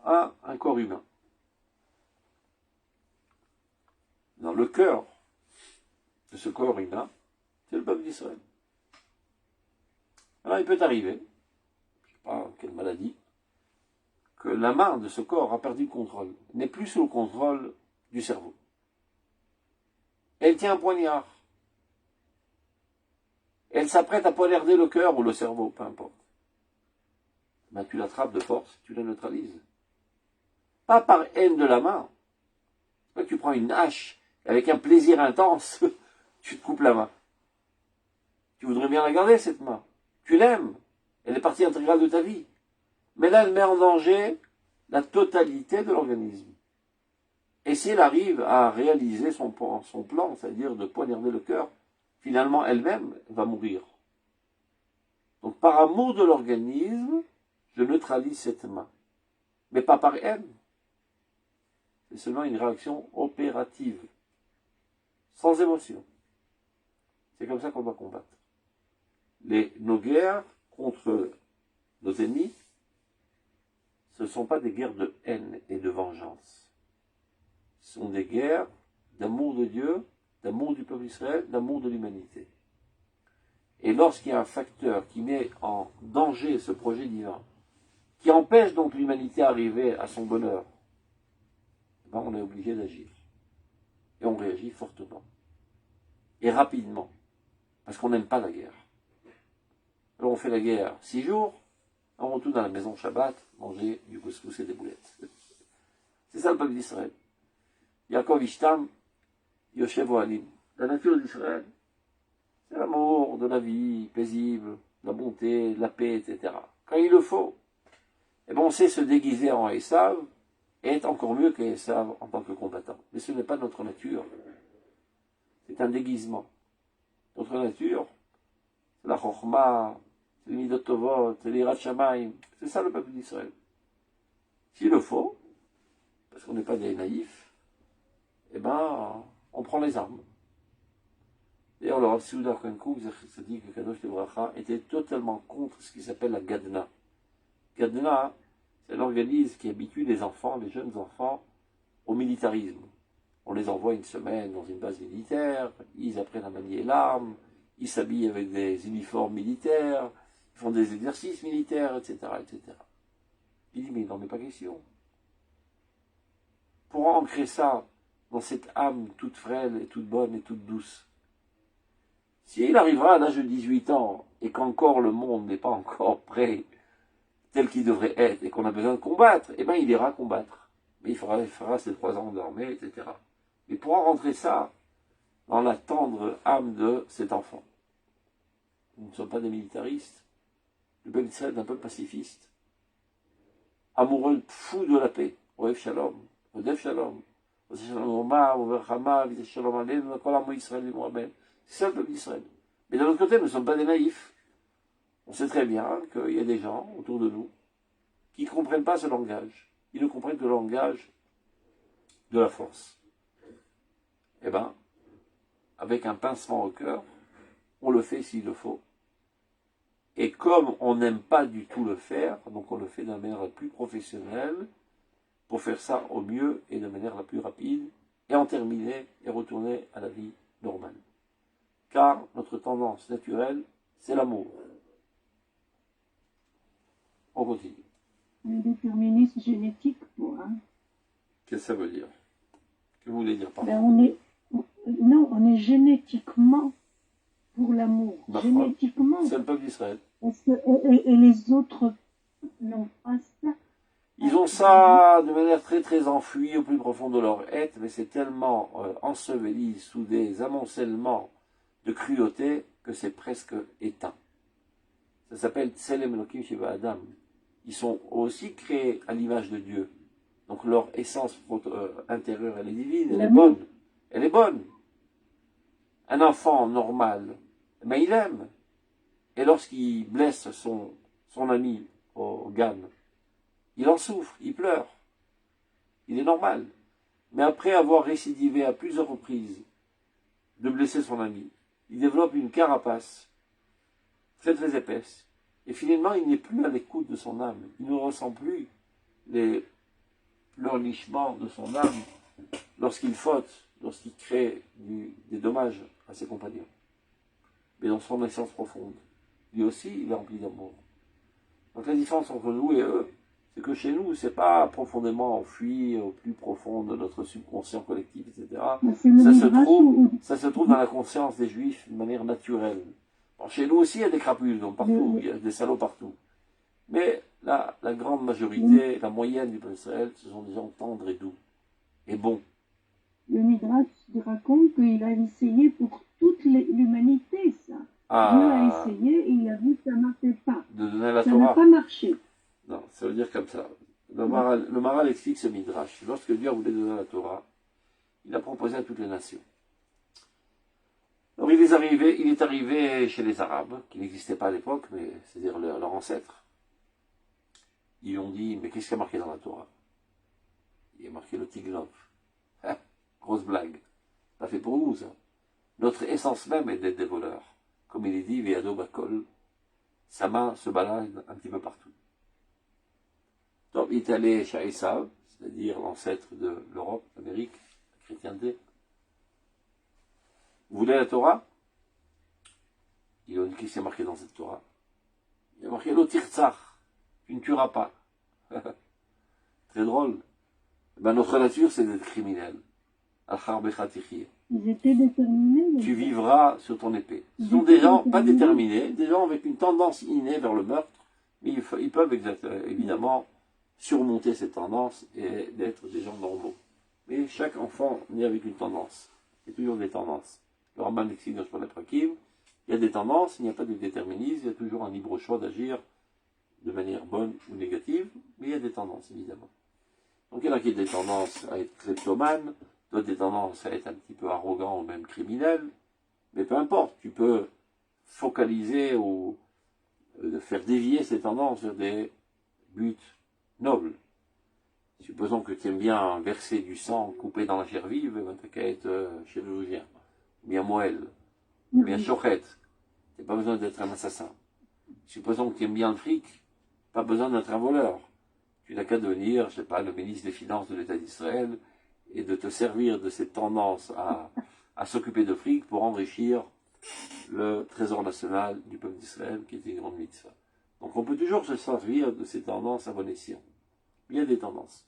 à un corps humain. Dans le cœur de ce corps humain, c'est le peuple d'Israël. Alors il peut arriver, je ne sais pas quelle maladie, que la main de ce corps a perdu le contrôle, n'est plus sous le contrôle du cerveau. Elle tient un poignard. Elle s'apprête à poignarder le cœur ou le cerveau, peu importe. Ben, tu l'attrapes de force, tu la neutralises. Pas par haine de la main. Là, tu prends une hache, avec un plaisir intense, tu te coupes la main. Tu voudrais bien la garder, cette main. Tu l'aimes. Elle est partie intégrale de ta vie. Mais là, elle met en danger la totalité de l'organisme. Et si elle arrive à réaliser son plan, c'est-à-dire de poignarder le cœur, finalement, elle-même va mourir. Donc, par amour de l'organisme, je neutralise cette main. Mais pas par haine. C'est seulement une réaction opérative. sans émotion. C'est comme ça qu'on doit combattre. Nos guerres contre nos ennemis, ce ne sont pas des guerres de haine et de vengeance. Ce sont des guerres d'amour de Dieu, d'amour du peuple d'Israël, d'amour de l'humanité. Et lorsqu'il y a un facteur qui met en danger ce projet divin, qui empêche donc l'humanité d'arriver à son bonheur, ben on est obligé d'agir. Et on réagit fortement. Et rapidement. Parce qu'on n'aime pas la guerre. Alors on fait la guerre 6 jours, on retourne à la maison Shabbat, manger du couscous et des boulettes. C'est ça le peuple d'Israël. Yaakov Ishtam, Yoshev Ohalim. La nature d'Israël, c'est l'amour de la vie paisible, la bonté, la paix, etc. Quand il le faut, eh ben on sait se déguiser en Esav et être encore mieux qu'Esav en tant que combattant. Mais ce n'est pas notre nature. C'est un déguisement. Notre nature, c'est la Chokhmah, c'est le Midot Tovot, c'est l'Irat Shamayim. C'est ça le peuple d'Israël. S'il le faut, parce qu'on n'est pas des naïfs, eh ben, on prend les armes. D'ailleurs, le Rav Seuda Kohen Kook, se dit que Kadosh Lebracha était totalement contre ce qui s'appelle la Gadna. Gadna, c'est un organisme qui habitue les enfants, les jeunes enfants, au militarisme. On les envoie une semaine dans une base militaire, ils apprennent à manier l'arme, ils s'habillent avec des uniformes militaires, ils font des exercices militaires, etc., etc. Il dit, mais il n'en est pas question. Pour ancrer ça dans cette âme toute frêle et toute bonne et toute douce, s'il arrivera à l'âge de 18 ans et qu'encore le monde n'est pas encore prêt tel qu'il devrait être et qu'on a besoin de combattre, eh bien il ira combattre. Mais il fera ses 3 ans d'armée, etc. Mais pour rentrer ça dans la tendre âme de cet enfant. Nous ne sommes pas des militaristes. Le peuple d'Israël est un peuple pacifiste. Amoureux, fou de la paix. Oev Shalom. Odev Shalom. C'est ça le peuple d'Israël. Mais d'un autre côté, nous ne sommes pas des naïfs. On sait très bien qu'il y a des gens autour de nous qui ne comprennent pas ce langage. Ils ne comprennent que le langage de la force. Eh bien, avec un pincement au cœur, on le fait s'il le faut. Et comme on n'aime pas du tout le faire, donc on le fait de la manière la plus professionnelle, pour faire ça au mieux et de manière la plus rapide, et en terminer et retourner à la vie normale. Car notre tendance naturelle, c'est l'amour. On continue. Le déterminisme génétique, moi. Qu'est-ce que ça veut dire? Que vous voulez dire par là? On est génétiquement pour l'amour. Génétiquement. C'est le peuple d'Israël. Et les autres n'ont pas ça. Ils ont ça de manière très très enfuie au plus profond de leur être, mais c'est tellement enseveli sous des amoncellements de cruauté que c'est presque éteint. Ça s'appelle Tselem Elokim Sheba Adam. Ils sont aussi créés à l'image de Dieu. Donc leur essence intérieure, elle est divine, elle est bonne. Elle est bonne. Un enfant normal, mais il aime. Et lorsqu'il blesse son ami au GAN, il en souffre, il pleure. Il est normal. Mais après avoir récidivé à plusieurs reprises de blesser son ami, il développe une carapace très très épaisse. Et finalement, il n'est plus à l'écoute de son âme. Il ne ressent plus les pleurnichements de son âme lorsqu'il faute, lorsqu'il crée des dommages à ses compagnons. Mais dans son essence profonde, lui aussi, il est rempli d'amour. Donc la différence entre nous et eux, c'est que chez nous, c'est pas profondément enfui au plus profond de notre subconscient collectif, etc. Ça se trouve dans la conscience des Juifs d'une manière naturelle. Bon, chez nous aussi, il y a des crapules, donc partout, il y a des salauds partout. Mais la grande majorité, la moyenne du peuple d'Israël, ce sont des gens tendres et doux, et bons. Le Midrash raconte qu'il a essayé pour toute l'humanité, ça. Dieu a essayé et il a vu que ça ne marchait pas. De donner la ça Torah. n'a pas marché. Non, ça veut dire comme ça. Le Maral explique ce Midrash. Lorsque Dieu voulait donner la Torah, il a proposé à toutes les nations. Alors il est arrivé chez les Arabes, qui n'existaient pas à l'époque, mais c'est-à-dire leurs ancêtres. Ils lui ont dit, mais qu'est-ce qu'il y a marqué dans la Torah? Il y a marqué le Tiglov. Grosse blague. Pas fait pour vous, ça. Notre essence même est d'être des voleurs. Comme il est dit, Veado Bakol, sa main se balade un petit peu partout. Donc il est allé chez Esav, c'est-à-dire l'ancêtre de l'Europe, l'Amérique, la chrétienté. Vous voulez la Torah? Il a dit qui s'est marqué dans cette Torah. Il a marqué l'Otirtzach, tu ne tueras pas. Très drôle. Ben, notre nature, c'est d'être criminel. Ils étaient déterminés. Tu vivras sur ton épée. Ce sont des gens pas déterminés, des gens avec une tendance innée vers le meurtre, mais ils peuvent évidemment surmonter cette tendance et d'être des gens normaux. Mais chaque enfant naît avec une tendance. Il y a toujours des tendances. Le Rambam explique dans Shmona Prakim, il y a des tendances, il n'y a pas de déterminisme, il y a toujours un libre choix d'agir de manière bonne ou négative, mais il y a des tendances, évidemment. Donc il y en a qui ont des tendances à être kleptomane, d'autres des tendances à être un petit peu arrogant ou même criminel, mais peu importe, tu peux focaliser ou faire dévier ces tendances vers des buts nobles. Supposons que tu aimes bien verser du sang coupé dans la chair vive, tu n'as qu'à être chirurgien, ou bien moelle, ou bien chochette, tu n'as pas besoin d'être un assassin. Supposons que tu aimes bien le fric, pas besoin d'être un voleur. Tu n'as qu'à devenir, je sais pas, le ministre des Finances de l'État d'Israël et de te servir de cette tendance à s'occuper de fric pour enrichir le trésor national du peuple d'Israël, qui était une grande mitzvah. Donc on peut toujours se servir de ces tendances à bon escient. Il y a des tendances.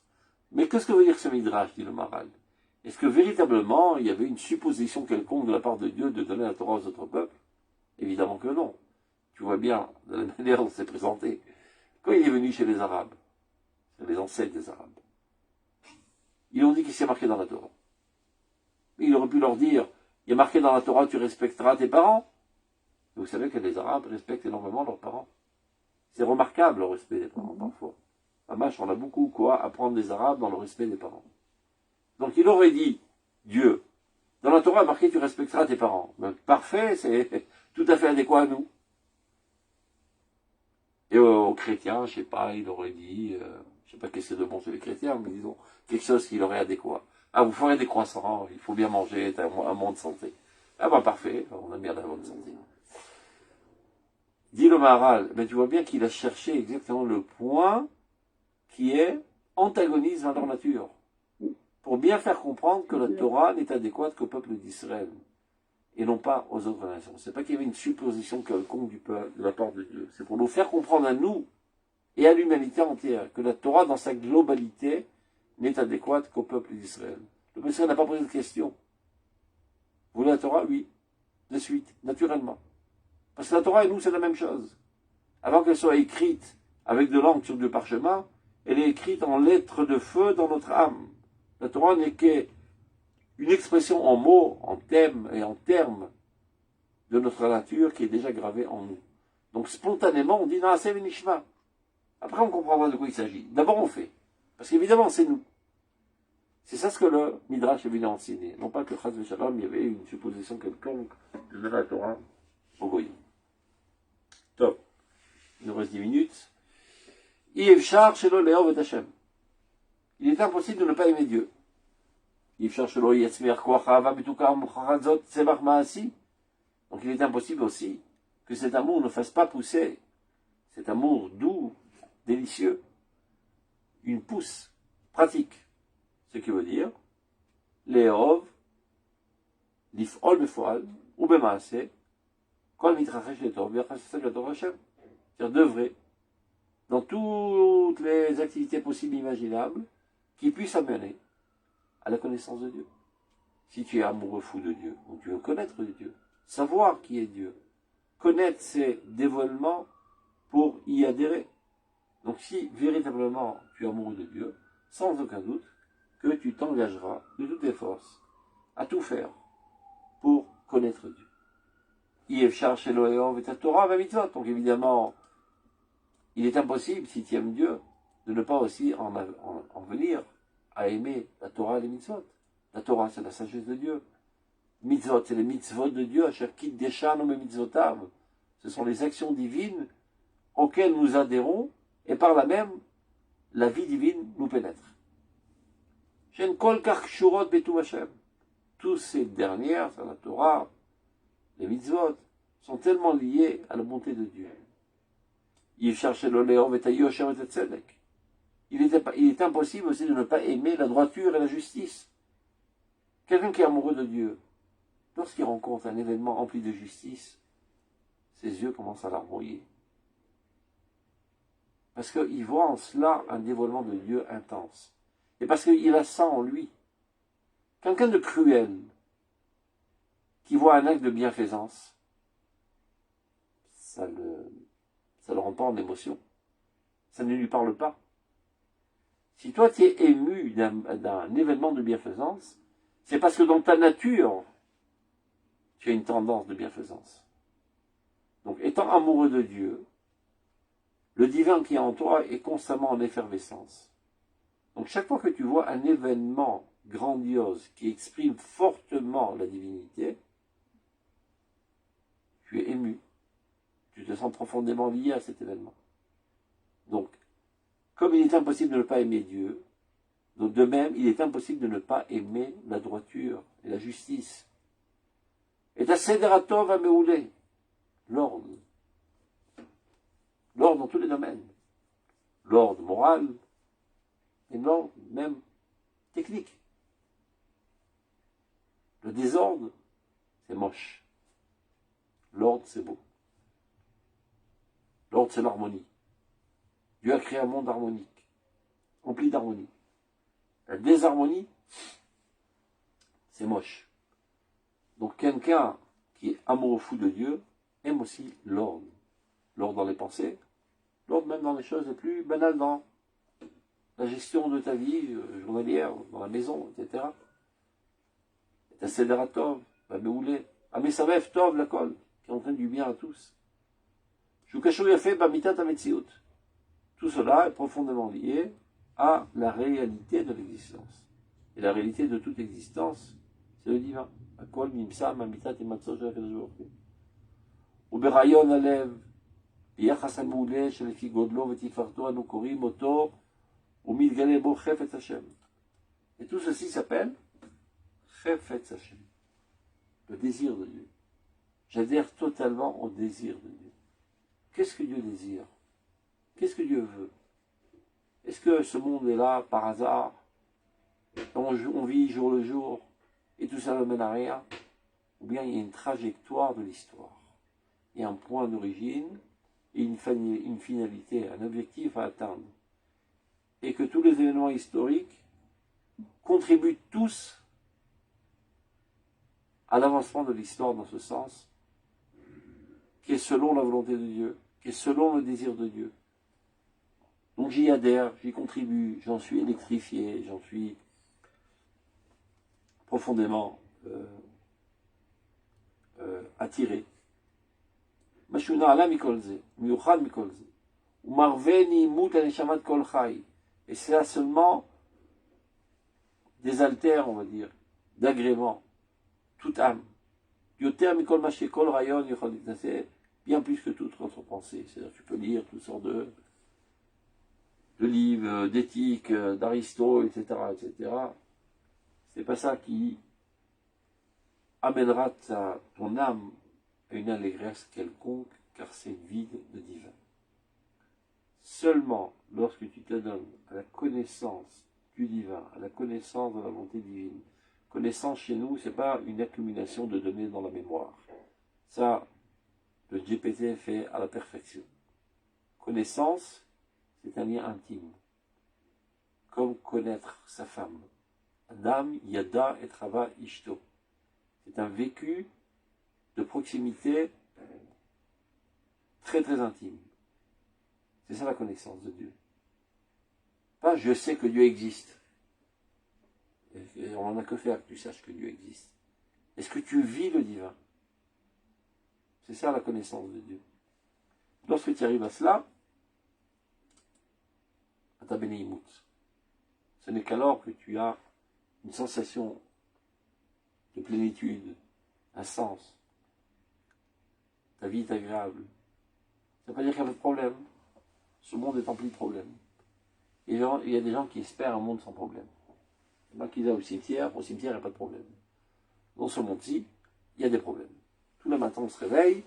Mais qu'est-ce que veut dire ce midrash, dit le Maral? Est-ce que véritablement il y avait une supposition quelconque de la part de Dieu de donner la Torah aux autres peuples? Évidemment que non. Tu vois bien de la manière dont c'est présenté. Quand il est venu chez les Arabes, les ancêtres des Arabes, ils ont dit qu'il s'est marqué dans la Torah. Il aurait pu leur dire, il est marqué dans la Torah, tu respecteras tes parents. Vous savez que les Arabes respectent énormément leurs parents. C'est remarquable le respect des parents parfois. On a beaucoup quoi apprendre des Arabes dans le respect des parents. Donc il aurait dit, Dieu, dans la Torah marqué tu respecteras tes parents. Ben, parfait, c'est tout à fait adéquat à nous. Et aux chrétiens, je sais pas, il aurait dit, je sais pas qu'est-ce que c'est de bon sur les chrétiens, mais disons, quelque chose qui leur est adéquat. Ah, vous ferez des croissants, il faut bien manger, t'as un monde de santé. Ah ben parfait, on a bien la bonne santé. Dit le Maharal, ben tu vois bien qu'il a cherché exactement le point qui est antagonisme à leur nature, pour bien faire comprendre que la Torah n'est adéquate qu'au peuple d'Israël, et non pas aux autres nations. C'est pas qu'il y avait une supposition quelconque de la part de Dieu. C'est pour nous faire comprendre à nous et à l'humanité entière que la Torah, dans sa globalité, n'est adéquate qu'au peuple d'Israël. Le peuple d'Israël n'a pas posé de question. Vous voulez la Torah? Oui. De suite, naturellement. Parce que la Torah et nous, c'est la même chose. Avant qu'elle soit écrite avec de l'encre sur du parchemin, elle est écrite en lettres de feu dans notre âme. La Torah n'est qu'une expression en mots, en thèmes et en termes de notre nature qui est déjà gravée en nous. Donc spontanément, on dit Naaseh v'nishma. Après, on comprendra de quoi il s'agit. D'abord, on fait. Parce qu'évidemment, c'est nous. C'est ça ce que le Midrash est venu enseigner. Non pas que Chaz v'Shalom, il y avait une supposition quelconque de la Torah au Goyim. Top. Il nous reste 10 minutes. Il est impossible de ne pas aimer Dieu. Donc il est impossible aussi que cet amour ne fasse pas pousser, cet amour doux, délicieux, une pousse pratique. Ce qui veut dire, Léov, Lif'ol Befoal, ou Bemaase, Kol Mitrachesh Letov, Biachasek Letov Hashem. C'est-à-dire d'œuvrer dans toutes les activités possibles et imaginables qui puissent amener à la connaissance de Dieu. Si tu es amoureux fou de Dieu, donc tu veux connaître Dieu, savoir qui est Dieu, connaître ses dévoilements pour y adhérer. Donc si véritablement tu es amoureux de Dieu, sans aucun doute que tu t'engageras de toutes tes forces à tout faire pour connaître Dieu. Donc évidemment, il est impossible, si tu aimes Dieu, de ne pas aussi en venir à aimer la Torah et les mitzvot. La Torah, c'est la sagesse de Dieu. Mitzvot, c'est les mitzvot de Dieu. Ce sont les actions divines auxquelles nous adhérons et par là même, la vie divine nous pénètre. Tous ces dernières, c'est la Torah, les mitzvot, sont tellement liés à la bonté de Dieu. Il cherchait le léon, il est impossible aussi de ne pas aimer la droiture et la justice. Quelqu'un qui est amoureux de Dieu, lorsqu'il rencontre un événement empli de justice, ses yeux commencent à larmoyer. Parce qu'il voit en cela un dévoilement de Dieu intense. Et parce qu'il a ça en lui. Quelqu'un de cruel, qui voit un acte de bienfaisance, ça le rend pas en émotion. Ça ne lui parle pas. Si toi tu es ému d'un événement de bienfaisance, c'est parce que dans ta nature, tu as une tendance de bienfaisance. Donc, étant amoureux de Dieu, le divin qui est en toi est constamment en effervescence. Donc, chaque fois que tu vois un événement grandiose qui exprime fortement la divinité, tu es ému. Tu te sens profondément lié à cet événement. Donc, comme il est impossible de ne pas aimer Dieu, donc de même, il est impossible de ne pas aimer la droiture et la justice. Et ta Sederatov va meouler, l'ordre. L'ordre dans tous les domaines. L'ordre moral et l'ordre même technique. Le désordre, c'est moche. L'ordre, c'est beau. L'ordre, c'est l'harmonie. Dieu a créé un monde harmonique, rempli d'harmonie. La désharmonie, c'est moche. Donc quelqu'un qui est amoureux fou de Dieu aime aussi l'ordre. L'ordre dans les pensées, l'ordre même dans les choses les plus banales, dans la gestion de ta vie journalière, dans la maison, etc. Et ta Tov, va Meoulé, Amesavev Tov, la colle, qui entraîne du bien à tous. Shukashu Yafe, Bamitat Ametziut. Tout cela est profondément lié à la réalité de l'existence. Et la réalité de toute existence, c'est le divin. Akol Mimsa, Mamitat et Matzo, je l'ai fait. Uberayon Alev, ביחס המעולה שלפי גודלו ותפארתו אנו קוראים אותו ומתגלה בו חפץ השם. Et tout ceci s'appelle חפץ השם, le désir de Dieu. J'adhère totalement au désir de Dieu. Qu'est-ce que Dieu désire? Qu'est-ce que Dieu veut? Est-ce que ce monde est là par hasard? On vit jour le jour et tout ça ne mène à rien? Ou bien il y a une trajectoire de l'histoire? Il y a un point d'origine et une finalité, un objectif à atteindre. Et que tous les événements historiques contribuent tous à l'avancement de l'histoire dans ce sens, qui est selon la volonté de Dieu, qui est selon le désir de Dieu. Donc j'y adhère, j'y contribue, j'en suis électrifié, j'en suis profondément attiré. משונה עלה מכל זה, מיוחד מכל זה. הוא מרווה נעימות לנשמת כל חי. Et c'est là seulement des altères, on va dire, d'agrément, toute âme. יותר מכל מה שכל רעיון יכול להתנסה, bien plus que toute autre pensée. C'est-à-dire tu peux lire toutes sortes de livres, d'éthique, d'Aristote, etc., etc. C'est pas ça qui amènera ton âme à une allégresse quelconque, car c'est vide de divin. Seulement lorsque tu te donnes à la connaissance du divin, à la connaissance de la volonté divine. Connaissance chez nous, c'est pas une accumulation de données dans la mémoire. Ça, le GPT fait à la perfection. Connaissance, c'est un lien intime. Comme connaître sa femme. Adam, Yada et Trava Ishto. C'est un vécu de proximité très très intime. C'est ça la connaissance de Dieu. Pas je sais que Dieu existe. Et on n'en a que faire que tu saches que Dieu existe. Est-ce que tu vis le divin? C'est ça la connaissance de Dieu. Lorsque tu arrives à cela, à ta bénéimout, ce n'est qu'alors que tu as une sensation de plénitude, un sens. Ta vie est agréable. Ça ne veut pas dire qu'il n'y a pas de problème. Ce monde est empli de problèmes. Et il y a des gens qui espèrent un monde sans problème. Là qu'ils aillent au cimetière il n'y a pas de problème. Dans ce monde-ci, il y a des problèmes. Tous les matins, on se réveille.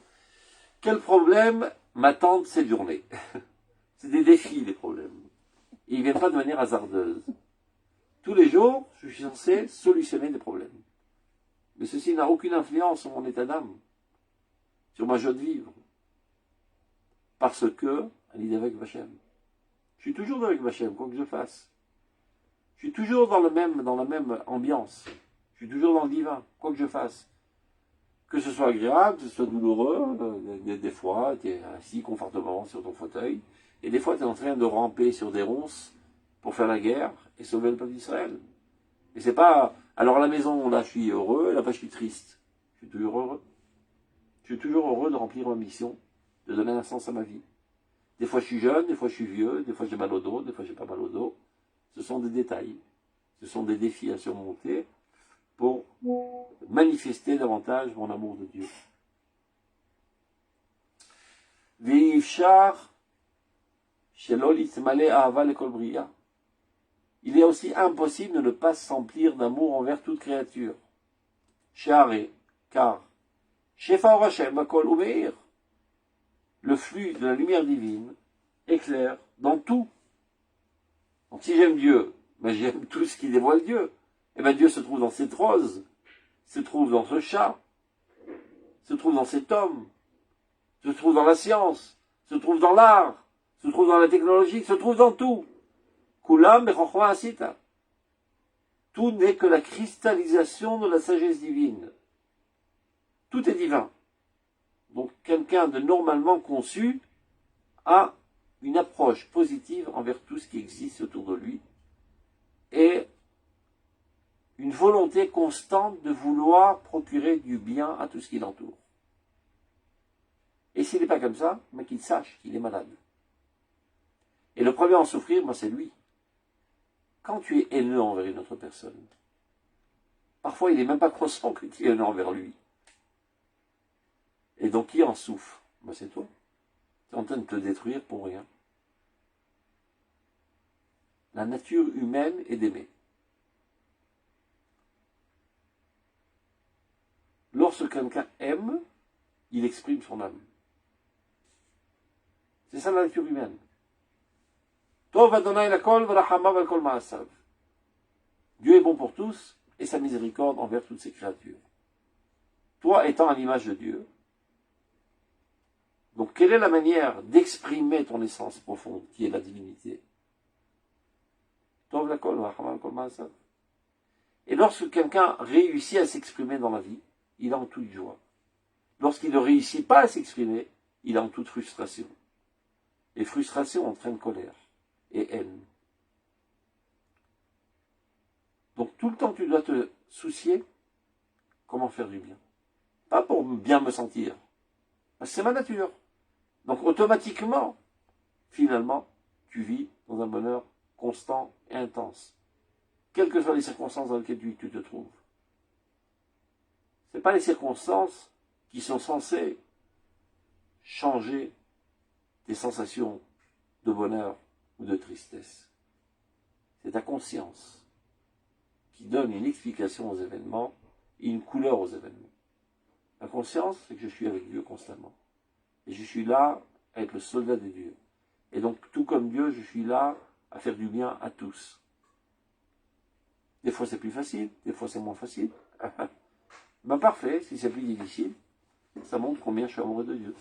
Quels problèmes m'attendent cette journée? C'est des défis, les problèmes. Et ils ne viennent pas de manière hasardeuse. Tous les jours, je suis censé solutionner des problèmes. Mais ceci n'a aucune influence sur mon état d'âme, sur ma joie de vivre. Parce que, elle est avec Vachem. Je suis toujours avec Vachem, quoi que je fasse. Je suis toujours dans la même ambiance. Je suis toujours dans le divin, quoi que je fasse. Que ce soit agréable, que ce soit douloureux, des fois, tu es assis confortablement sur ton fauteuil, et des fois, tu es en train de ramper sur des ronces pour faire la guerre et sauver le peuple d'Israël. Et c'est pas, alors à la maison, là, je suis heureux, là-bas, je suis triste. Je suis toujours heureux. Je suis toujours heureux de remplir ma mission, de donner un sens à ma vie. Des fois, je suis jeune, des fois, je suis vieux, des fois, j'ai mal au dos, des fois, j'ai pas mal au dos. Ce sont des détails. Ce sont des défis à surmonter pour manifester davantage mon amour de Dieu. Ve'ifshar shelo litmale ahava lekol bria. Il est aussi impossible de ne pas s'emplir d'amour envers toute créature. Share, car Shefa or Hashem bakol umeir. Le flux de la lumière divine éclaire dans tout. Donc si j'aime Dieu, ben j'aime tout ce qui dévoile Dieu. Et bien Dieu se trouve dans cette rose, se trouve dans ce chat, se trouve dans cet homme, se trouve dans la science, se trouve dans l'art, se trouve dans la technologie, se trouve dans tout. Kulam bechokma asita. Tout n'est que la cristallisation de la sagesse divine. Tout est divin. Donc quelqu'un de normalement conçu a une approche positive envers tout ce qui existe autour de lui et une volonté constante de vouloir procurer du bien à tout ce qui l'entoure. Et s'il n'est pas comme ça, mais qu'il sache qu'il est malade. Et le premier à en souffrir, c'est lui. Quand tu es haineux envers une autre personne, parfois il n'est même pas conscient que tu es haineux envers lui. Et donc qui en souffre? C'est toi. Tu es en train de te détruire pour rien. La nature humaine est d'aimer. Lorsque quelqu'un aime, il exprime son âme. C'est ça la nature humaine. Dieu est bon pour tous et sa miséricorde envers toutes ses créatures. Toi étant à l'image de Dieu, donc quelle est la manière d'exprimer ton essence profonde qui est la divinité? Et lorsque quelqu'un réussit à s'exprimer dans la vie, il est en toute joie. Lorsqu'il ne réussit pas à s'exprimer, il est en toute frustration. Et frustration entraîne colère et haine. Donc tout le temps tu dois te soucier comment faire du bien. Pas pour bien me sentir. Parce que c'est ma nature. Donc automatiquement, finalement, tu vis dans un bonheur constant et intense. Quelles que soient les circonstances dans lesquelles tu te trouves. Ce n'est pas les circonstances qui sont censées changer tes sensations de bonheur ou de tristesse. C'est ta conscience qui donne une explication aux événements et une couleur aux événements. La conscience, c'est que je suis avec Dieu constamment. Et je suis là à être le soldat de Dieu. Et donc, tout comme Dieu, je suis là à faire du bien à tous. Des fois, c'est plus facile, des fois, c'est moins facile. Ben parfait, si c'est plus difficile, ça montre combien je suis amoureux de Dieu.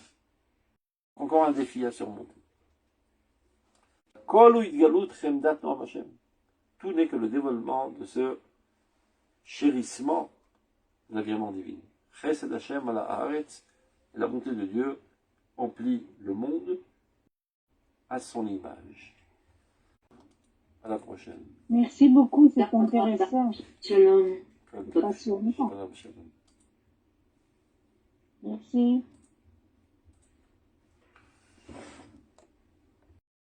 Encore un défi à surmonter. Tout n'est que le dévoilement de ce chérissement de l'agrément divin. Chesed Hashem ala haaretz, et la bonté de Dieu emplit le monde à son image. À la prochaine. Merci beaucoup, c'est intéressant. Shalom. Passionnant. Merci.